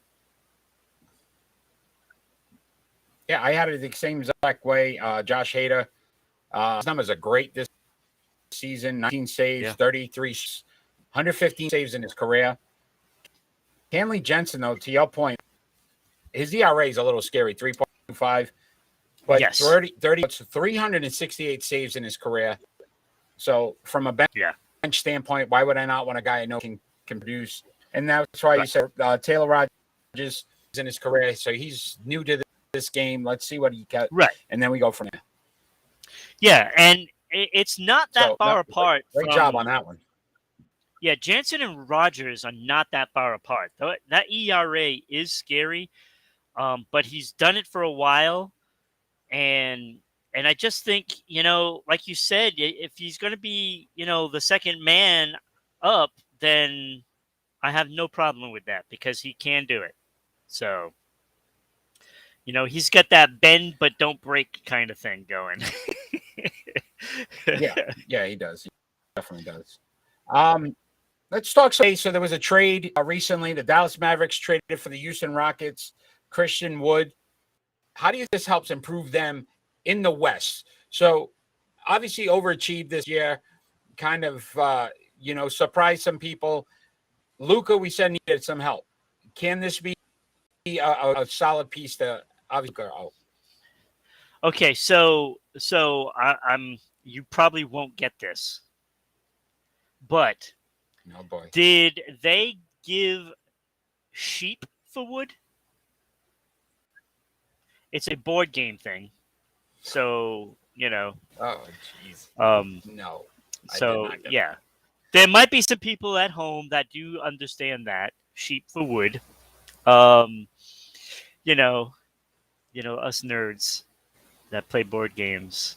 Yeah, I had it the same exact way. Josh Hader, his numbers are great this season. 19 saves, 33, 115 saves in his career. Hanley Jensen, though, to your point, his ERA is a little scary, 3.25. But yes. 368 saves in his career. So from a bench standpoint, why would I not want a guy I know can produce? And that's why you said Taylor Rogers is in his career. So he's new to this game. Let's see what he got. Right. And then we go from there. Yeah, and it's not that far apart. Great job on that one. Yeah, Jansen and Rogers are not that far apart. That ERA is scary, but he's done it for a while. And I just think, like you said, if he's going to be, the second man up, then I have no problem with that because he can do it. So, he's got that bend but don't break kind of thing going. Yeah, he does. He definitely does. Let's talk. So there was a trade recently. The Dallas Mavericks traded for the Houston Rockets, Christian Wood. How do you think this helps improve them in the West? So obviously overachieved this year, kind of, surprised some people. Luka, we said, needed some help. Can this be a solid piece to obviously go out? Okay, so I'm you probably won't get this, but no boy, did they give sheep for wood? It's a board game thing, so Oh, jeez. No. So yeah, there might be some people at home that do understand that sheep for wood. Us nerds that play board games.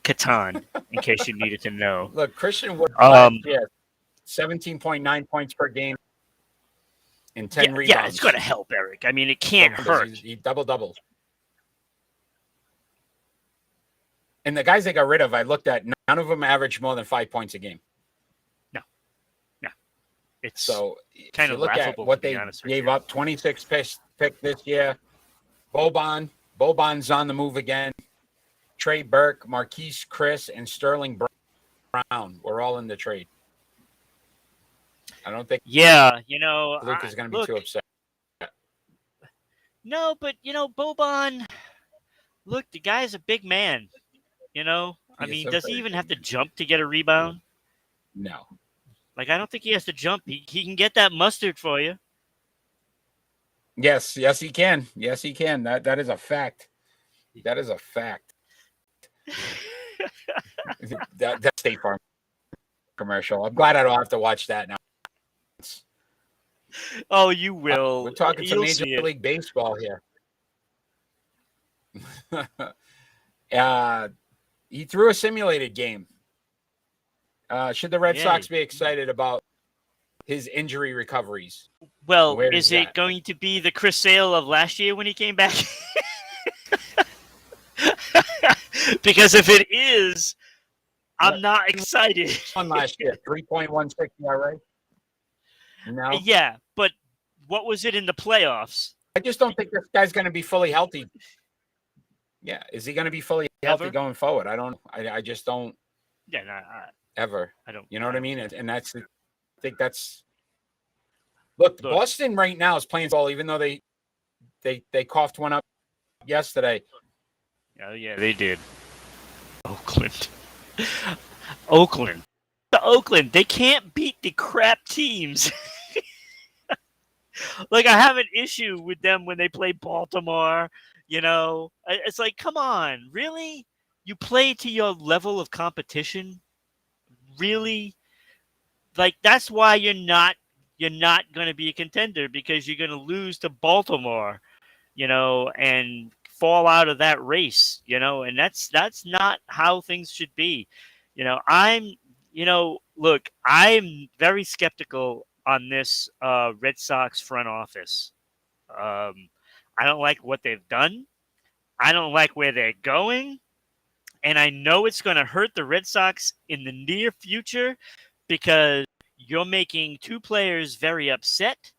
Catan, in case you needed to know. Look, Christian Wood, 17.9 points per game and 10 rebounds. Yeah, it's going to help, Eric. I mean, it can't hurt. He double-doubled. And the guys they got rid of, I looked at, none of them averaged more than 5 points a game. No. It's so kind of look at what they gave up, 26 pick this year. Boban's on the move again. Trey Burke, Marquise Chris, and Sterling Brown were all in the trade. I don't think Luke is going to be too upset. No, but Boban, look, the guy's a big man. I mean, does he even have to jump to get a rebound? No. Like, I don't think he has to jump. He can get that mustard for you. Yes, he can. Yes, he can. That is a fact. That is a fact. that State Farm commercial. I'm glad I don't have to watch that now. Oh, you will. We're talking some Major League Baseball here. He threw a simulated game. Should the Red Sox be excited about his injury recoveries? Well, is it going to be the Chris Sale of last year when he came back? Because if it is, I'm not excited. On last year, 3.16 ERA. No. Yeah, but What was it in the playoffs? I just don't think this guy's going to be fully healthy. Yeah, is he going to be fully healthy going forward? I don't. I just don't. Yeah, no, ever. I don't. You know what I mean? And that's. I think that's. Look, Boston right now is playing ball, even though they coughed one up yesterday. Oh yeah, they did. Oakland. Oakland. They can't beat the crap teams. Like, I have an issue with them when they play Baltimore. You know, it's like, come on, really? You play to your level of competition? Really? Like, that's why you're not going to be a contender, because you're going to lose to Baltimore, you know, and fall out of that race, you know, and that's not how things should be. You know, look, I'm very skeptical on this Red Sox front office. I don't like what they've done. I don't like where they're going. And I know it's going to hurt the Red Sox in the near future, because you're making two players very upset.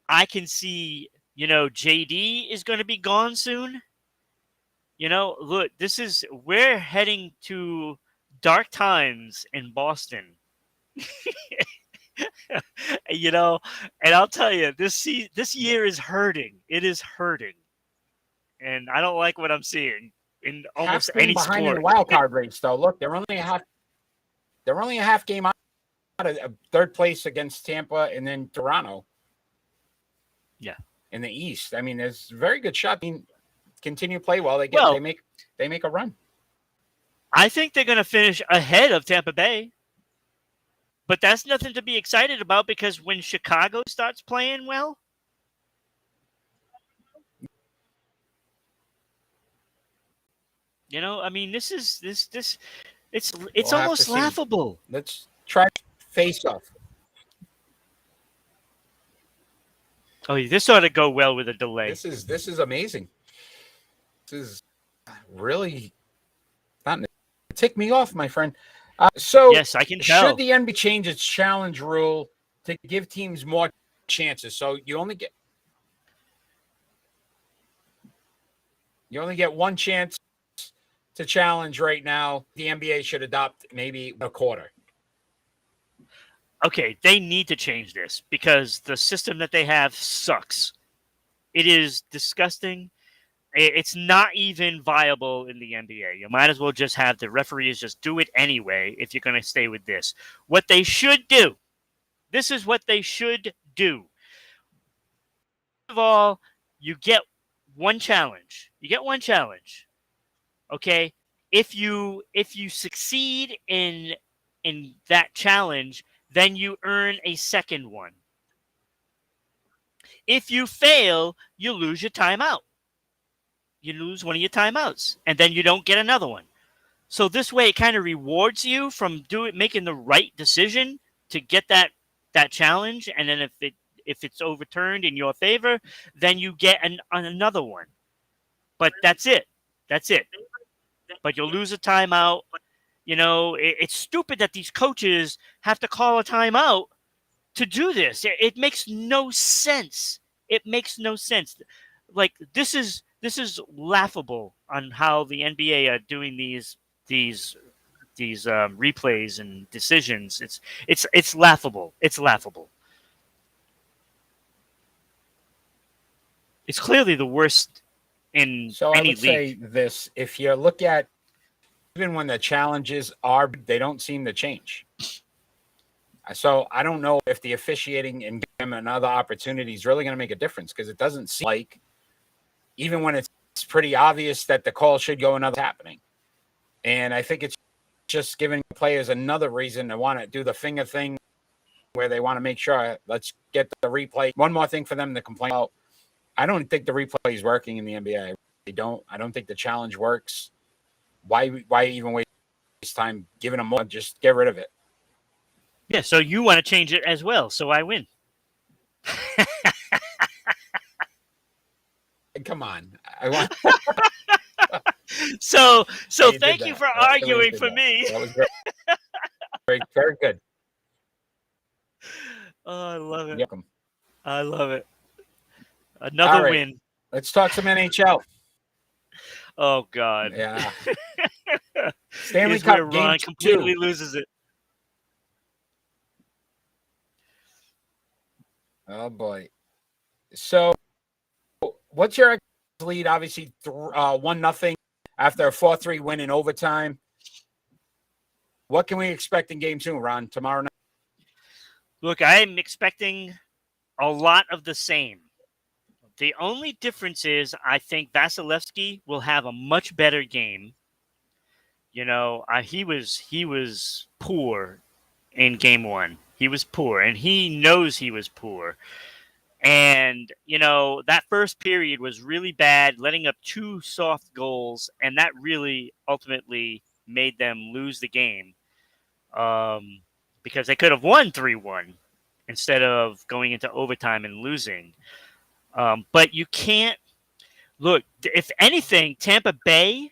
I can see, you know, JD is going to be gone soon. You know, look, we're heading to dark times in Boston. You know, and I'll tell you, this year is hurting. It is hurting. And I don't like what I'm seeing in almost any sport. Behind in the wild card race, though. Look, they're only a half game out of third place against Tampa and then Toronto. Yeah. In the East. I mean, there's a very good shot. I mean, continue to play well. They make a run. I think they're going to finish ahead of Tampa Bay. But that's nothing to be excited about, because when Chicago starts playing well, you know, I mean, it's almost laughable. Let's try face off. Oh, this ought to go well with a delay. This is amazing. This is really not to tick me off, my friend. So yes, I can tell. Should the NBA change its challenge rule to give teams more chances? So you only get one chance to challenge right now. The NBA should adopt maybe a quarter. Okay, they need to change this, because the system that they have sucks. It is disgusting. It's not even viable in the NBA. You might as well just have the referees just do it anyway if you're going to stay with this. What they should do, this is what they should do. First of all, you get one challenge. Okay? If you succeed in that challenge, then you earn a second one. If you fail, you lose your timeout. You lose one of your timeouts, and then you don't get another one. So this way, it kind of rewards you from making the right decision to get that challenge, and then if it's overturned in your favor, then you get another one. But that's it. But you'll lose a timeout. You know, it's stupid that these coaches have to call a timeout to do this. It makes no sense. Like, this is laughable on how the NBA are doing these replays and decisions. It's laughable. It's clearly the worst in any league. Say this: if you look at, even when the challenges they don't seem to change. So I don't know if the officiating and giving them another opportunity is really going to make a difference, because it doesn't seem like, even when it's pretty obvious that the call should go another happening. And I think it's just giving players another reason to want to do the finger thing, where they want to make sure, let's get the replay. One more thing for them to complain about. I don't think the replay is working in the NBA. I don't think the challenge works. Why even waste time giving them more? Just get rid of it. Yeah, so you want to change it as well, so I win. Come on. I want. So thank you for arguing for me. That was great. Very, very good. Oh, I love it. Welcome. I love it. All Another right. win. Let's talk some NHL. Oh God. Yeah. Stanley Is where Cup game Ron 2. completely loses it. Oh boy. So, what's your lead? Obviously, 1-0 after a 4-3 win in overtime. What can we expect in game 2, Ron? Tomorrow night. Look, I am expecting a lot of the same. The only difference is I think Vasilevsky will have a much better game. You know, he was poor in game 1. He was poor, and he knows he was poor. And, you know, that first period was really bad, letting up 2 soft goals, and that really ultimately made them lose the game. Because they could have won 3-1 instead of going into overtime and losing. But you can't look. If anything, Tampa Bay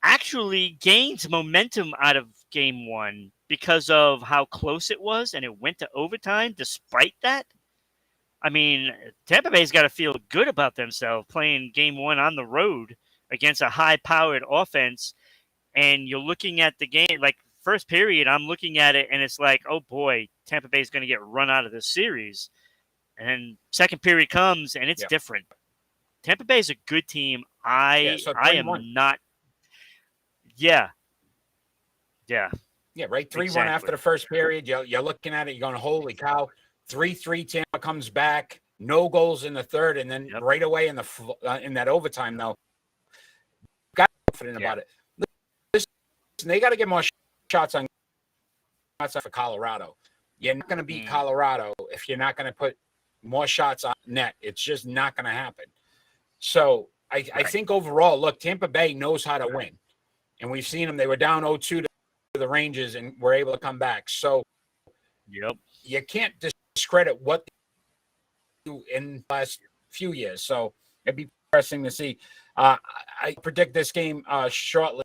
actually gains momentum out of game 1 because of how close it was, and it went to overtime. Despite that, I mean, Tampa Bay's got to feel good about themselves playing game 1 on the road against a high-powered offense. And you're looking at the game like first period. I'm looking at it, and it's like, oh boy, Tampa Bay's going to get run out of this series. And then second period comes, and it's different. Tampa Bay is a good team. I am not. Yeah. Yeah, right. 3-1 after the first period. You're looking at it. You're going, holy cow. 3-3 Tampa comes back. No goals in the third, and then right away in that overtime, though, got confident about it. Listen, they got to get more shots on for Colorado. You're not going to beat Colorado if you're not going to put more shots on net. It's just not going to happen. So I think overall, look, Tampa Bay knows how to win. And we've seen them. They were down 0-2 to the Rangers and were able to come back. So you can't discredit what they do in the last few years. So it'd be interesting to see. I predict this game shortly,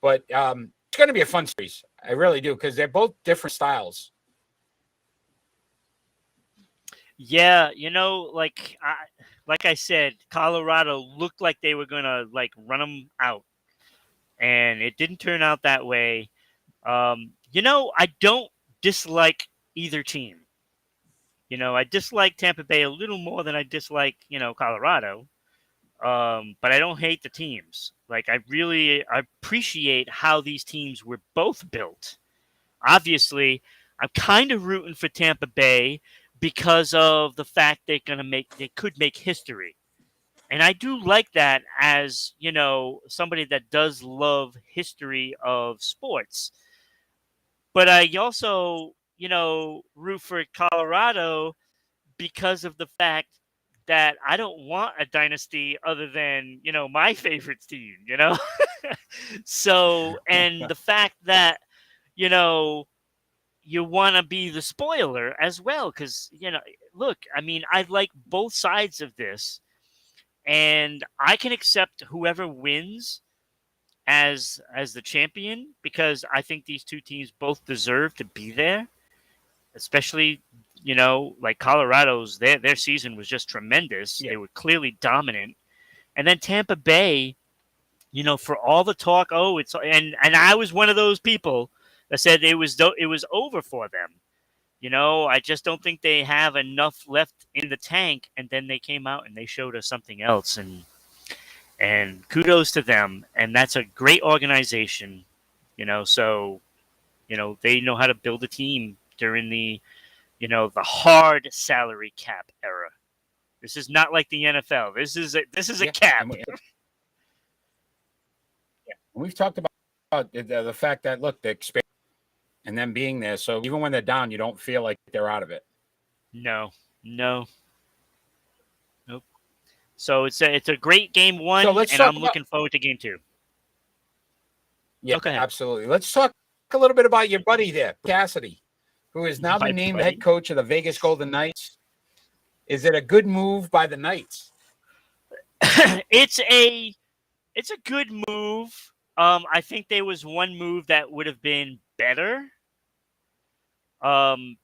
but it's going to be a fun series. I really do, because they're both different styles. Yeah, you know, like I said, Colorado looked like they were gonna like run them out, and it didn't turn out that way. You know, I don't dislike either team. You know, I dislike Tampa Bay a little more than I dislike, Colorado. But I don't hate the teams. Like, I appreciate how these teams were both built. Obviously, I'm kind of rooting for Tampa Bay because of the fact they could make history. And I do like that as, somebody that does love history of sports. But I also, root for Colorado because of the fact that I don't want a dynasty other than, my favorite team, So, and the fact that, you want to be the spoiler as well. Because, look, I mean, I like both sides of this. And I can accept whoever wins as the champion, because I think these two teams both deserve to be there. Especially, like Colorado's, their season was just tremendous. Yeah. They were clearly dominant. And then Tampa Bay, for all the talk, and I was one of those people that said it was over for them. I just don't think they have enough left in the tank. And then they came out and they showed us something else. And kudos to them. And that's a great organization, so, they know how to build a team during the hard salary cap era. This is not like the NFL. This is a cap. We've talked about the fact that, look, the experience and them being there. So even when they're down, you don't feel like they're out of it. No. Nope. So it's a great game 1, and I'm looking forward to game 2. Yeah, okay. Absolutely. Let's talk a little bit about your buddy there, Cassidy, who has now been named head coach of the Vegas Golden Knights. Is it a good move by the Knights? It's a good move. I think there was one move that would have been better.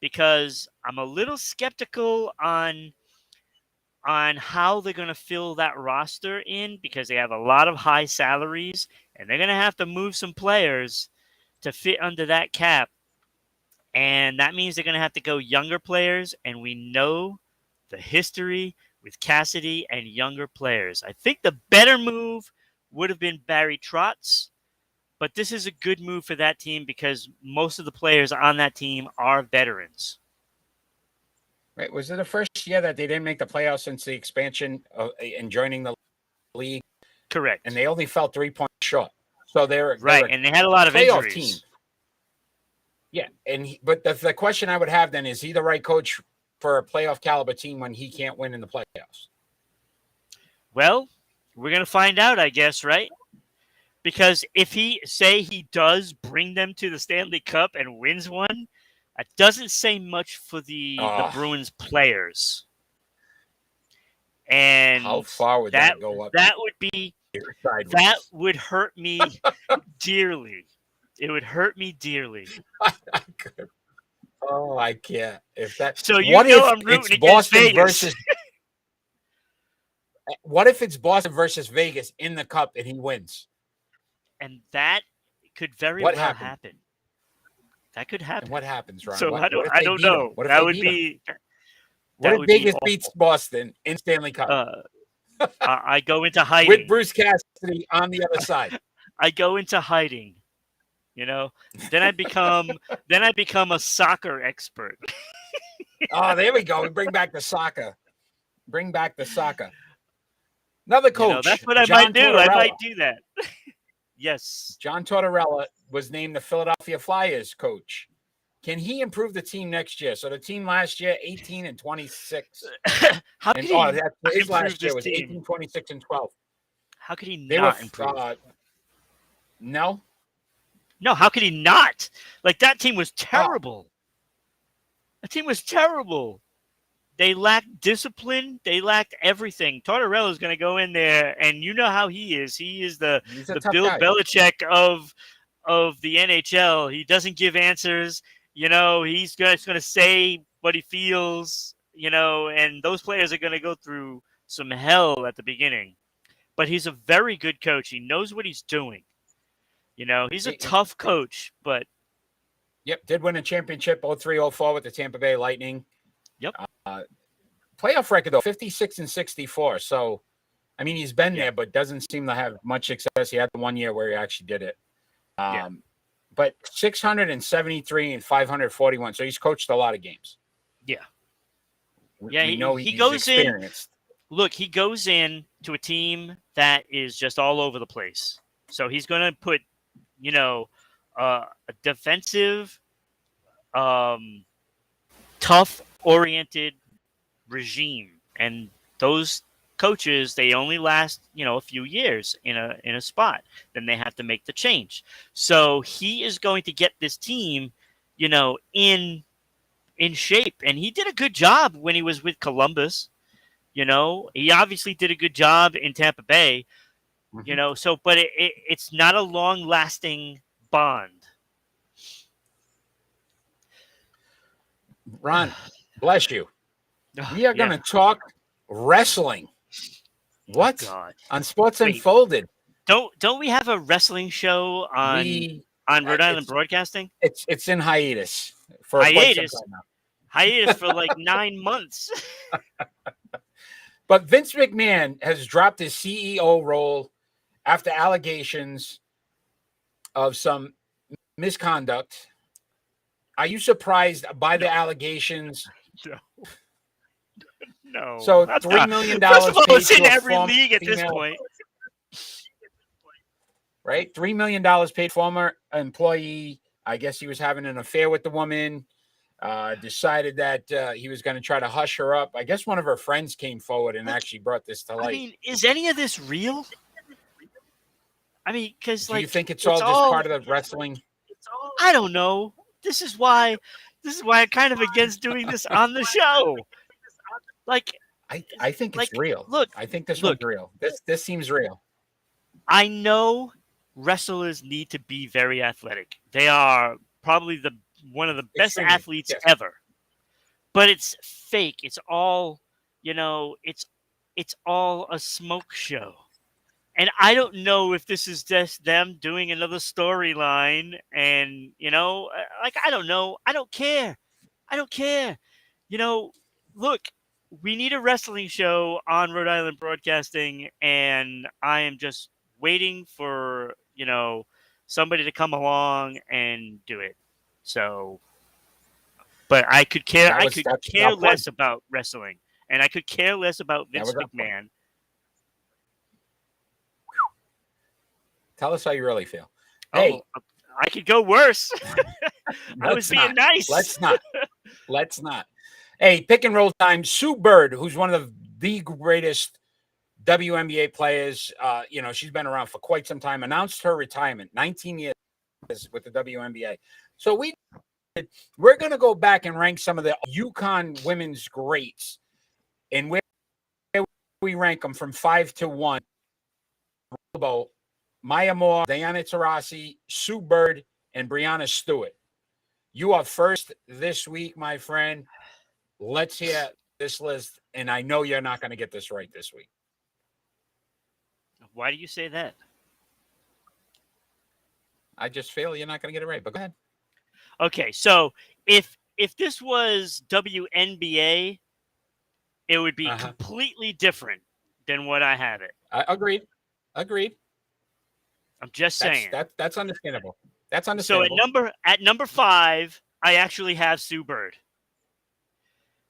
because I'm a little skeptical on how they're going to fill that roster in, because they have a lot of high salaries and they're going to have to move some players to fit under that cap. And that means they're going to have to go younger players. And we know the history with Cassidy and younger players. I think the better move would have been Barry Trotz, but this is a good move for that team because most of the players on that team are veterans. Right? Was it the first year that they didn't make the playoffs since the expansion and joining the league? Correct. And they only fell 3 points short. So they're and they had a lot of playoff injuries. team. Yeah, but the question I would have then is he the right coach for a playoff caliber team when he can't win in the playoffs? Well, we're going to find out, I guess, right? Because if he does bring them to the Stanley Cup and wins one, it doesn't say much for the Bruins players. And how far would that go up? That would hurt me dearly. It would hurt me dearly. Oh, I can't. If that. So I'm rooting against Boston Vegas versus. What if it's Boston versus Vegas in the Cup and he wins? And that could very well happen. That could happen. And what happens, Ron? So I don't know. That would be. What if Vegas beats Boston in Stanley Cup? I go into hiding with Bruce Cassidy on the other side. I go into hiding. Then I become a soccer expert. Oh, there we go. We bring back the soccer. Another coach. That's what I might do. I might do that. Yes. John Tortorella was named the Philadelphia Flyers coach. Can he improve the team next year? So the team last year, 18-26. How could his last year was 18, 26, and 12. How could he not improve? No. No, how could he not? Like, that team was terrible. That team was terrible. They lacked discipline. They lacked everything. Tortorella is going to go in there, and you know how he is. He is the Bill Belichick of the NHL. He doesn't give answers. He's just going to say what he feels, and those players are going to go through some hell at the beginning. But he's a very good coach. He knows what he's doing. He's a tough coach, but... Yep, did win a championship 03-04 with the Tampa Bay Lightning. Yep. Playoff record, though, 56-64. So, I mean, he's been there, but doesn't seem to have much success. He had the 1 year where he actually did it. But 673 and 541. So he's coached a lot of games. Yeah. We know he goes experienced. Look, he goes in to a team that is just all over the place. So he's going to put, a defensive, tough-oriented regime. And those coaches, they only last, a few years in a spot. Then they have to make the change. So he is going to get this team, in shape. And he did a good job when he was with Columbus. He obviously did a good job in Tampa Bay. Mm-hmm. But it's not a long-lasting bond. Ron, bless you. We are going to talk wrestling. What? God. On Sports Unfolded. Don't we have a wrestling show on Rhode Island Broadcasting? It's in hiatus. Hiatus for like 9 months. But Vince McMahon has dropped his CEO role after allegations of some misconduct. Are you surprised by the allegations? No. So $3 million First of all, paid it's in to a every former league at this female, point. Right? $3 million paid former employee. I guess he was having an affair with the woman. Decided that he was going to try to hush her up. I guess one of her friends came forward and actually brought this to light. I mean, is any of this real? I mean, because do you think it's all just part of the wrestling? I don't know. This is why I'm kind of against doing this on the show. Like, I think it's real. Look, I think this one's real. This seems real. I know wrestlers need to be very athletic. They are probably the one of the best Extremely, athletes yes. ever. But it's fake. It's all, it's all a smoke show. And I don't know if this is just them doing another storyline. And, I don't know. I don't care. Look, we need a wrestling show on Rhode Island Broadcasting. And I am just waiting for, somebody to come along and do it. So, but I could care. I could care less about wrestling. And I could care less about Vince McMahon. Tell us how you really feel. Hey, I could go worse. I was being nice. Let's not. Hey, pick and roll time. Sue Bird, who's one of the greatest WNBA players. She's been around for quite some time. Announced her retirement, 19 years with the WNBA. So we're going to go back and rank some of the UConn women's greats, and where we rank them from 5 to 1. Maya Moore, Diana Taurasi, Sue Bird, and Breanna Stewart. You are first this week, my friend. Let's hear this list, and I know you're not going to get this right this week. Why do you say that? I just feel you're not going to get it right, but go ahead. Okay, so if this was WNBA, it would be completely different than what I have it. Agreed. I'm just saying. That's understandable. That's understandable. So at number 5, I actually have Sue Bird.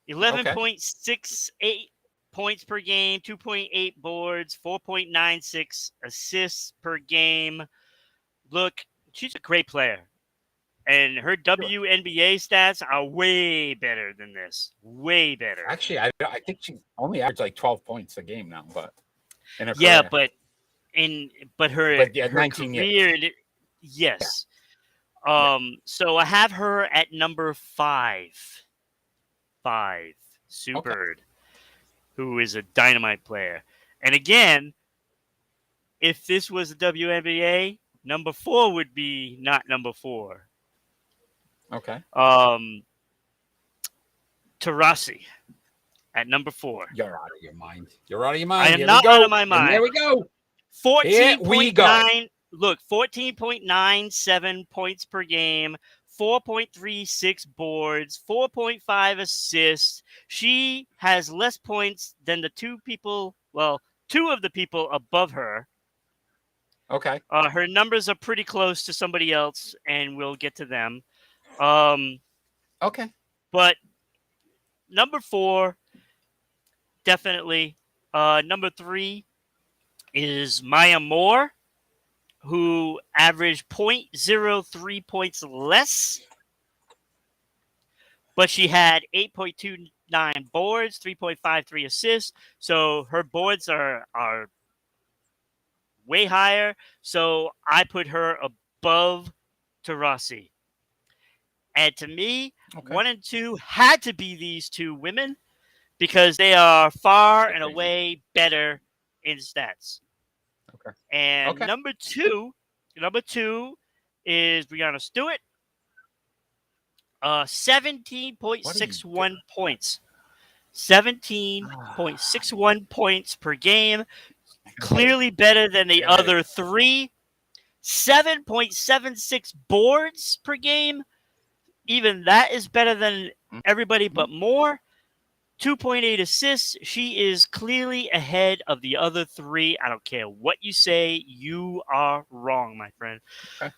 11.68 points per game, 2.8 boards, 4.96 assists per game. Look, she's a great player. And her WNBA stats are way better than this. Way better. Actually, I think she only averaged like 12 points a game now, but in her career. but her 19 career, years. Yes. Yeah. So I have her at number 5. Sue Bird, who is a dynamite player. And again, if this was the WNBA, number 4 would be not number 4. Okay. Tarasi at number 4. You're out of your mind. I am not out of my mind. And there we go. 14.9. Look, 14.97 points per game, 4.36 boards, 4.5 assists. She has less points than the two of the people above her. Okay. Her numbers are pretty close to somebody else, and we'll get to them. Okay. But number 4, definitely. Number 3 is Maya Moore, who averaged 0.03 points less, but she had 8.29 boards, 3.53 assists. So her boards are way higher. So I put her above Tarasi. And to me, 1 and 2 had to be these two women because they are far and away better in stats. Okay. And number two is Breanna Stewart. 17.61 points. 17.61 points per game. Clearly better than the other 3. 7.76 boards per game. Even that is better than everybody but Moore. 2.8 assists. She is clearly ahead of the other 3. I don't care what you say. You are wrong, my friend. Okay.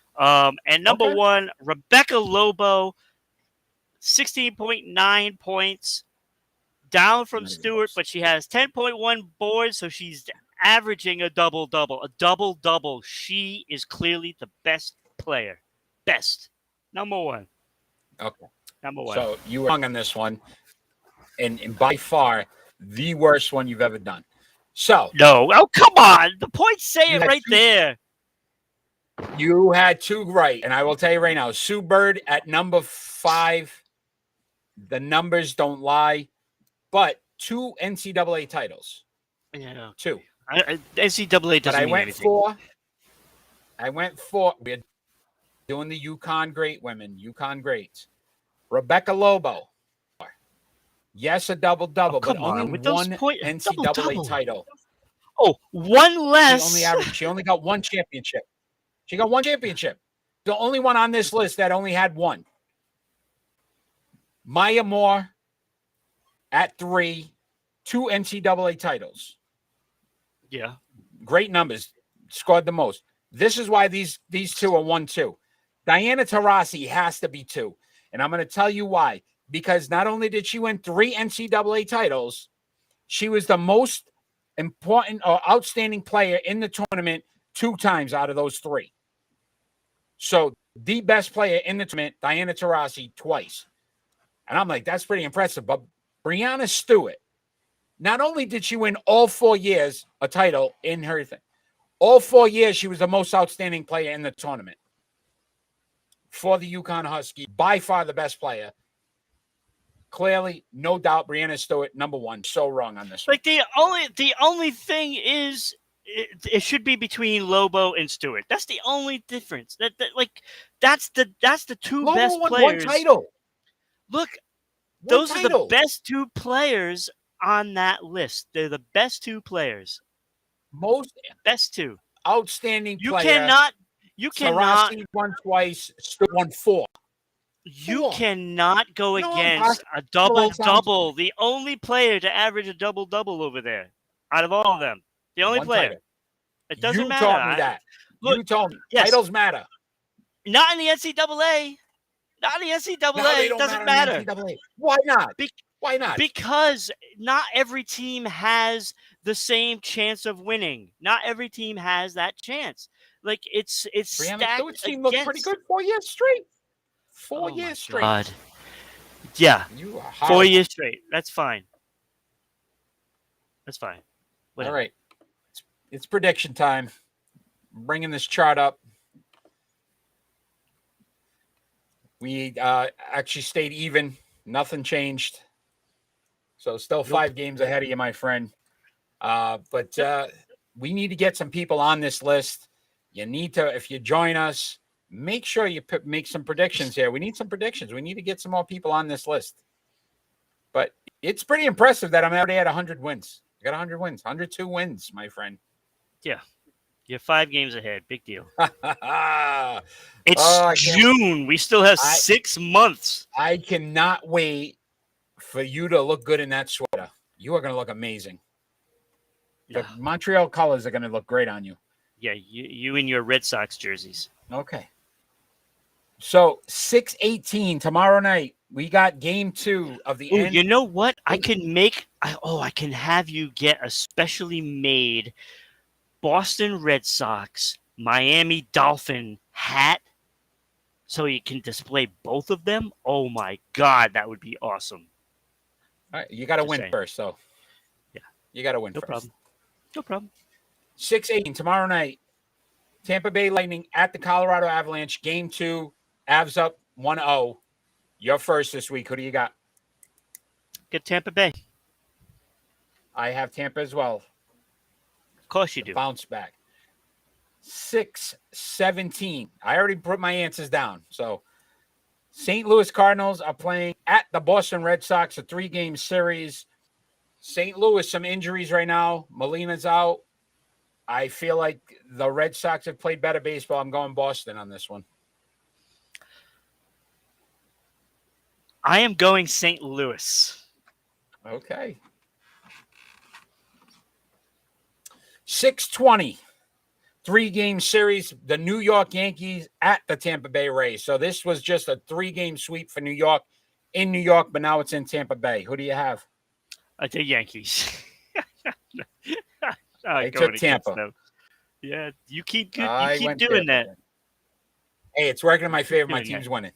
And number 1, Rebecca Lobo, 16.9 points. Down from Stewart, but she has 10.1 boards, so she's averaging a double-double. A double-double. She is clearly the best player. Best. Number 1. Okay. Number 1. So you were wrong on this one. And by far the worst one you've ever done. So no, come on, the points say it right there. You had 2 right, and I will tell you right now, Sue Bird at number 5. The numbers don't lie, but 2 NCAA titles. Yeah, 2. NCAA doesn't. But I went 4. doing the UConn great women, UConn greats. Rebecca Lobo. Yes, a double-double, but come only on, with those one points, NCAA double-double. title. Oh, one less. She only got one championship. She got one championship. The only one on this list that only had one. Maya Moore at 3, 2 NCAA titles. Yeah. Great numbers. Scored the most. This is why these two are 1-2. Diana Taurasi has to be 2. And I'm going to tell you why. Because not only did she win 3 NCAA titles, she was the most important or outstanding player in the tournament 2 times out of those 3. So the best player in the tournament, Diana Taurasi, twice. And I'm like, that's pretty impressive. But Breanna Stewart, not only did she win all 4 years a title in her thing, all 4 years she was the most outstanding player in the tournament. For the UConn Huskies, by far the best player. Clearly, no doubt, Breanna Stewart, number 1. So wrong on this one. Like the only thing is it should be between Lobo and Stewart. That's the only difference. That's the 2 Lobo best won players. 1 title. Look, One those title. are the best 2 players on that list. They're the best 2 players. Most Best 2. outstanding You player. You cannot. Taurasi won twice. Stewart won 4. You cannot go against a impossible. double-double. The only player to average a double-double over there, out of all of them. The only 1 player. title. It doesn't You matter. taught me that. Look, you told me. yes. Titles matter. Not in the NCAA. Not in the NCAA. No, they It don't doesn't matter. in matter. the NCAA. Why not? Why not? Because not every team has the same chance of winning. Not every team has that chance. Like it's Breanna stacked Stewart's team looked pretty against. good 4 years straight. 4 Oh years my straight. God. Yeah, You are 4 horrible. years straight. That's fine. That's fine. Whatever. All right. It's prediction time. I'm bringing this chart up. We actually stayed even. Nothing changed. So still 5 games ahead of you, my friend. But we need to get some people on this list. You need to, if you join us, make sure you make some predictions here. We need some predictions. We need to get some more people on this list. But it's pretty impressive that I'm already at 100 wins. I got 100 wins, 102 wins, my friend. Yeah. You're 5 games ahead. Big deal. I It's June. We still have 6 months. I cannot wait for you to look good in that sweater. You are going to look amazing. The Montreal colors are going to look great on you. Yeah, you and your Red Sox jerseys. Okay. So 6/18 tomorrow night, we got game 2 of the end. You know what? I can have you get a specially made Boston Red Sox Miami Dolphin hat so you can display both of them. Oh my God, that would be awesome. All right, you got to win saying. first, so yeah, you got to win no first. problem. No problem. 6/18 tomorrow night. Tampa Bay Lightning at the Colorado Avalanche. Game 2. Avs up 1-0. You're first this week. Who do you got? Get Tampa Bay. I have Tampa as well. Of course you do. Bounce back. 6/17. I already put my answers down. So St. Louis Cardinals are playing at the Boston Red Sox, a 3-game series. St. Louis, some injuries right now. Molina's out. I feel like the Red Sox have played better baseball. I'm going Boston on this one. I am going St. Louis. Okay. 6/20. 3-game series. The New York Yankees at the Tampa Bay Rays. So this was just a 3-game sweep for New York in New York, but now it's in Tampa Bay. Who do you have? I take Yankees. I took Tampa. Them. Yeah, you keep doing that. Hey, it's working in my favor. My team's winning.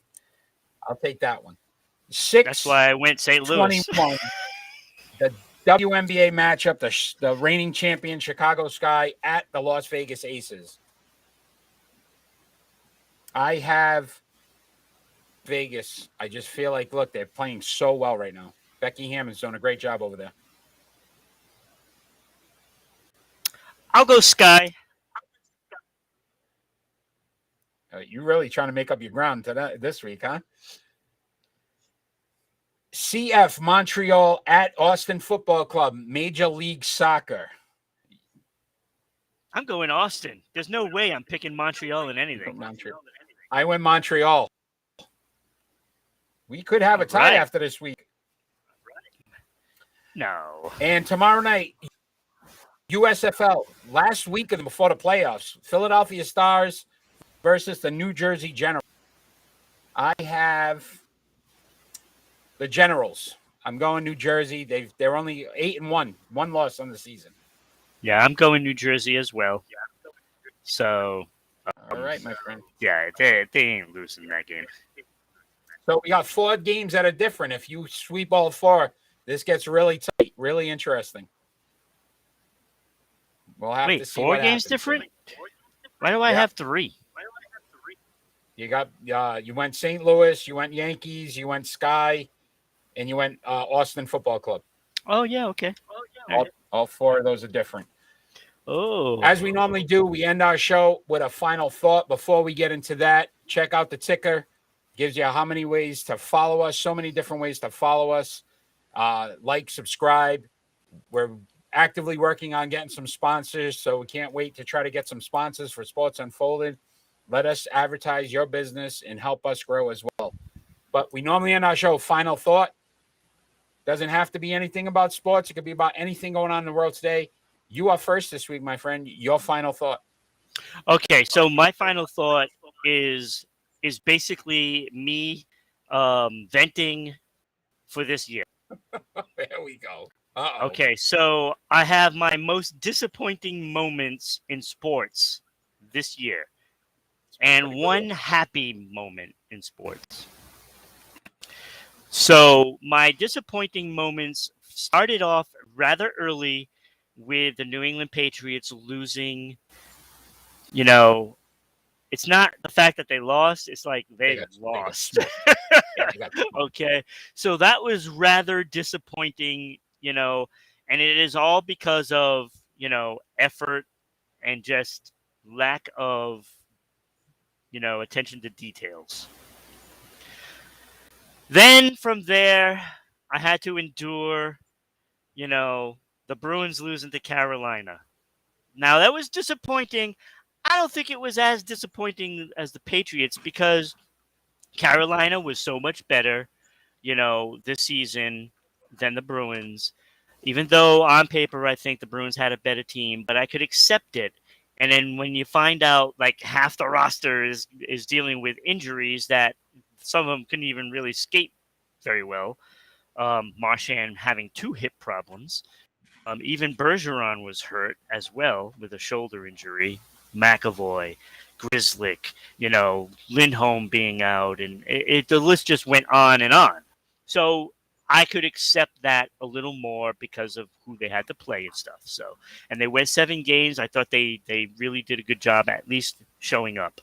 I'll take that one. 6. That's why I went St. Louis. 21. The WNBA matchup, the reigning champion Chicago Sky at the Las Vegas Aces. I have Vegas. I just feel like, look, they're playing so well right now. Becky Hammond's doing a great job over there. I'll go Sky. You're really trying to make up your ground this week, huh? CF Montreal at Austin Football Club, Major League Soccer. I'm going Austin. There's no way I'm picking Montreal in anything. I went Montreal. We could have a tie after this week. No. And tomorrow night, USFL, last week before the playoffs, Philadelphia Stars versus the New Jersey Generals. I have the Generals. I'm going New Jersey. They're only 8-1, one loss on the season. Yeah, I'm going New Jersey as well. So, all right, my friend. Yeah, they ain't losing that game. So we got 4 games that are different. If you sweep all 4, this gets really tight, really interesting. We'll have to see 4 games different? Why do I have 3? You got you went St. Louis, you went Yankees, you went Sky, and you went Austin Football Club. Oh yeah, okay. All 4 of those are different. Oh. As we normally do, we end our show with a final thought. Before we get into that, check out the ticker. Gives you how many ways to follow us. So many different ways to follow us. Like, subscribe. We're actively working on getting some sponsors, so we can't wait to try to get some sponsors for Sports Unfolded. Let us advertise your business and help us grow as well. But we normally end our show, final thought. Doesn't have to be anything about sports. It could be about anything going on in the world today. You are first this week, my friend. Your final thought. Okay, so my final thought is basically me venting for this year. There we go. Uh-oh. Okay, so I have my most disappointing moments in sports this year, and one happy moment in sports. So my disappointing moments started off rather early with the New England Patriots losing. You know, it's not the fact that they lost. It's like they lost. Okay. So that was rather disappointing, and it is all because of, effort and just lack of, attention to details. Then from there, I had to endure, the Bruins losing to Carolina. Now, that was disappointing. I don't think it was as disappointing as the Patriots because Carolina was so much better, this season than the Bruins. Even though on paper, I think the Bruins had a better team, but I could accept it. And then when you find out like half the roster is dealing with injuries that some of them couldn't even really skate very well, Marchand having 2 hip problems. Even Bergeron was hurt as well with a shoulder injury. McAvoy, Grzelcyk, Lindholm being out, and the list just went on and on. So I could accept that a little more because of who they had to play and stuff. So, and they went 7 games. I thought they really did a good job at least showing up.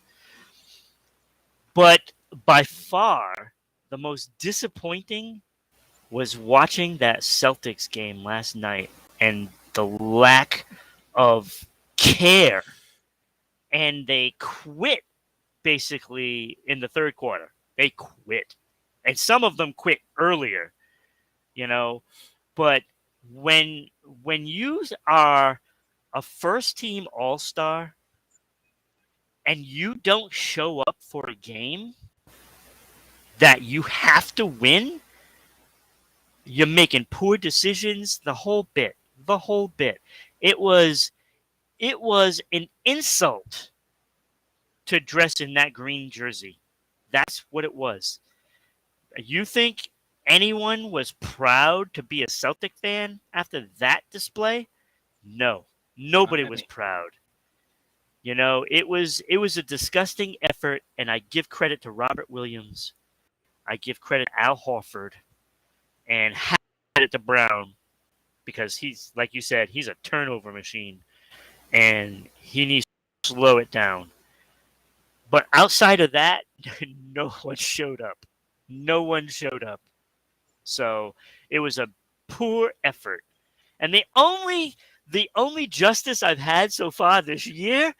But by far, the most disappointing was watching that Celtics game last night and the lack of care. And they quit basically in the third quarter. They quit. And some of them quit earlier, But when you are a first-team all-star and you don't show up for a game that you have to win, you're making poor decisions, the whole bit. It was an insult to dress in that green jersey. That's what it was. You think anyone was proud to be a Celtic fan after that display? No, nobody was proud. It was a disgusting effort, and I give credit to Robert Williams. I give credit to Al Horford, and credit to Brown, because he's, like you said, he's a turnover machine, and he needs to slow it down. But outside of that, no one showed up. So it was a poor effort. And the only justice I've had so far this year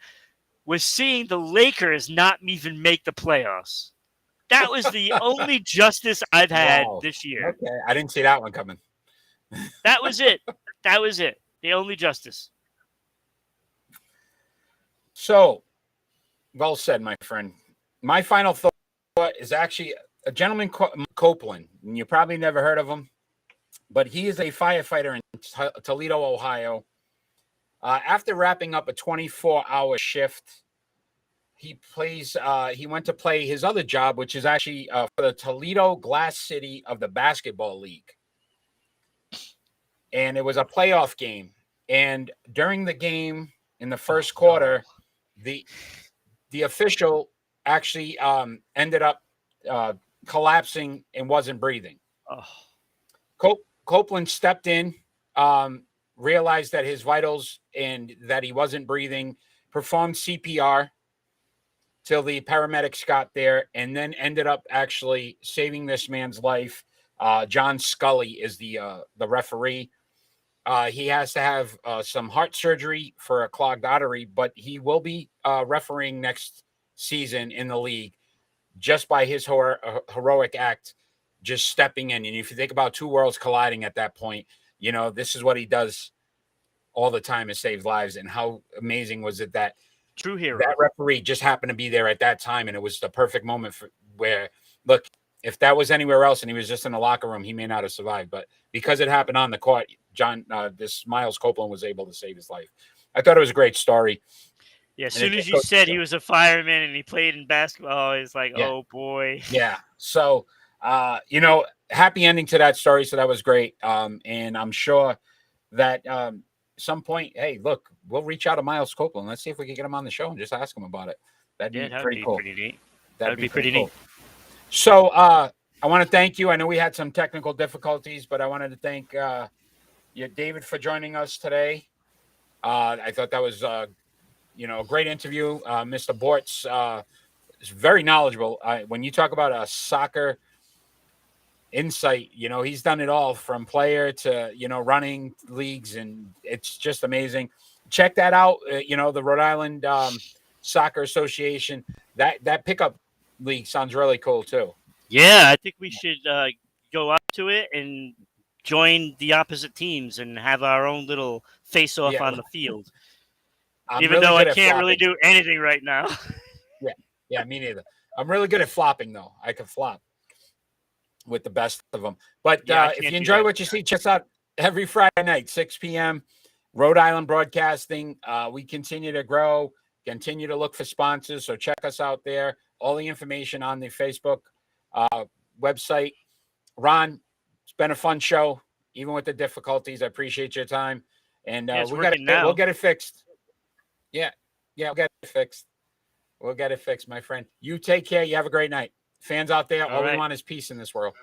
was seeing the Lakers not even make the playoffs. That was the only justice I've had Wow. this year. Okay, I didn't see that one coming. That was it. That was it. The only justice. So, well said, my friend. My final thought is actually a gentleman, Copeland. And you probably never heard of him, but he is a firefighter in Toledo, Ohio. After wrapping up a 24-hour shift, he went to play his other job, which is actually for the Toledo Glass City of the Basketball League. And it was a playoff game. And during the game in the first quarter, the official actually ended up collapsing and wasn't breathing. Copeland stepped in, realized that his vitals and that he wasn't breathing, performed CPR till the paramedics got there, and then ended up actually saving this man's life. John Scully is the referee. He has to have some heart surgery for a clogged artery, but he will be refereeing next season in the league just by his heroic act, just stepping in. And if you think about two worlds colliding at that point, you know, this is what he does all the time, is save lives. And how amazing was it that true hero, that referee just happened to be there at that time, and it was the perfect moment for where, look, if that was anywhere else and he was just in the locker room, he may not have survived. But because it happened on the court, this Miles Copeland was able to save his life. I thought it was a great story. Yeah, as soon as you said he was a fireman and he played in basketball, it's like, oh boy. Yeah. So, happy ending to that story. So that was great. And I'm sure that some point, hey, look, we'll reach out to Miles Copeland. Let's see if we can get him on the show and just ask him about it. That'd be pretty cool. Pretty neat. That'd be pretty neat. So I want to thank you. I know we had some technical difficulties, but I wanted to thank David for joining us today. I thought that was a great interview. Mr. Borts is very knowledgeable. When you talk about a soccer insight, he's done it all from player to, running leagues, and it's just amazing. Check that out. The Rhode Island Soccer Association, that pickup league sounds really cool too. Yeah, I think we should go up to it and join the opposite teams and have our own little face-off on the field. Even though I can't really do anything right now. Yeah, me neither. I'm really good at flopping, though. I can flop with the best of them. But if you enjoy what you see, check us out every Friday night, 6 p.m., Rhode Island Broadcasting. We continue to grow, continue to look for sponsors, so check us out there. All the information on the Facebook website. Ron, it's been a fun show, even with the difficulties. I appreciate your time. And we'll get it fixed. Yeah, we'll get it fixed. We'll get it fixed, my friend. You take care. You have a great night. Fans out there, all we want is peace in this world.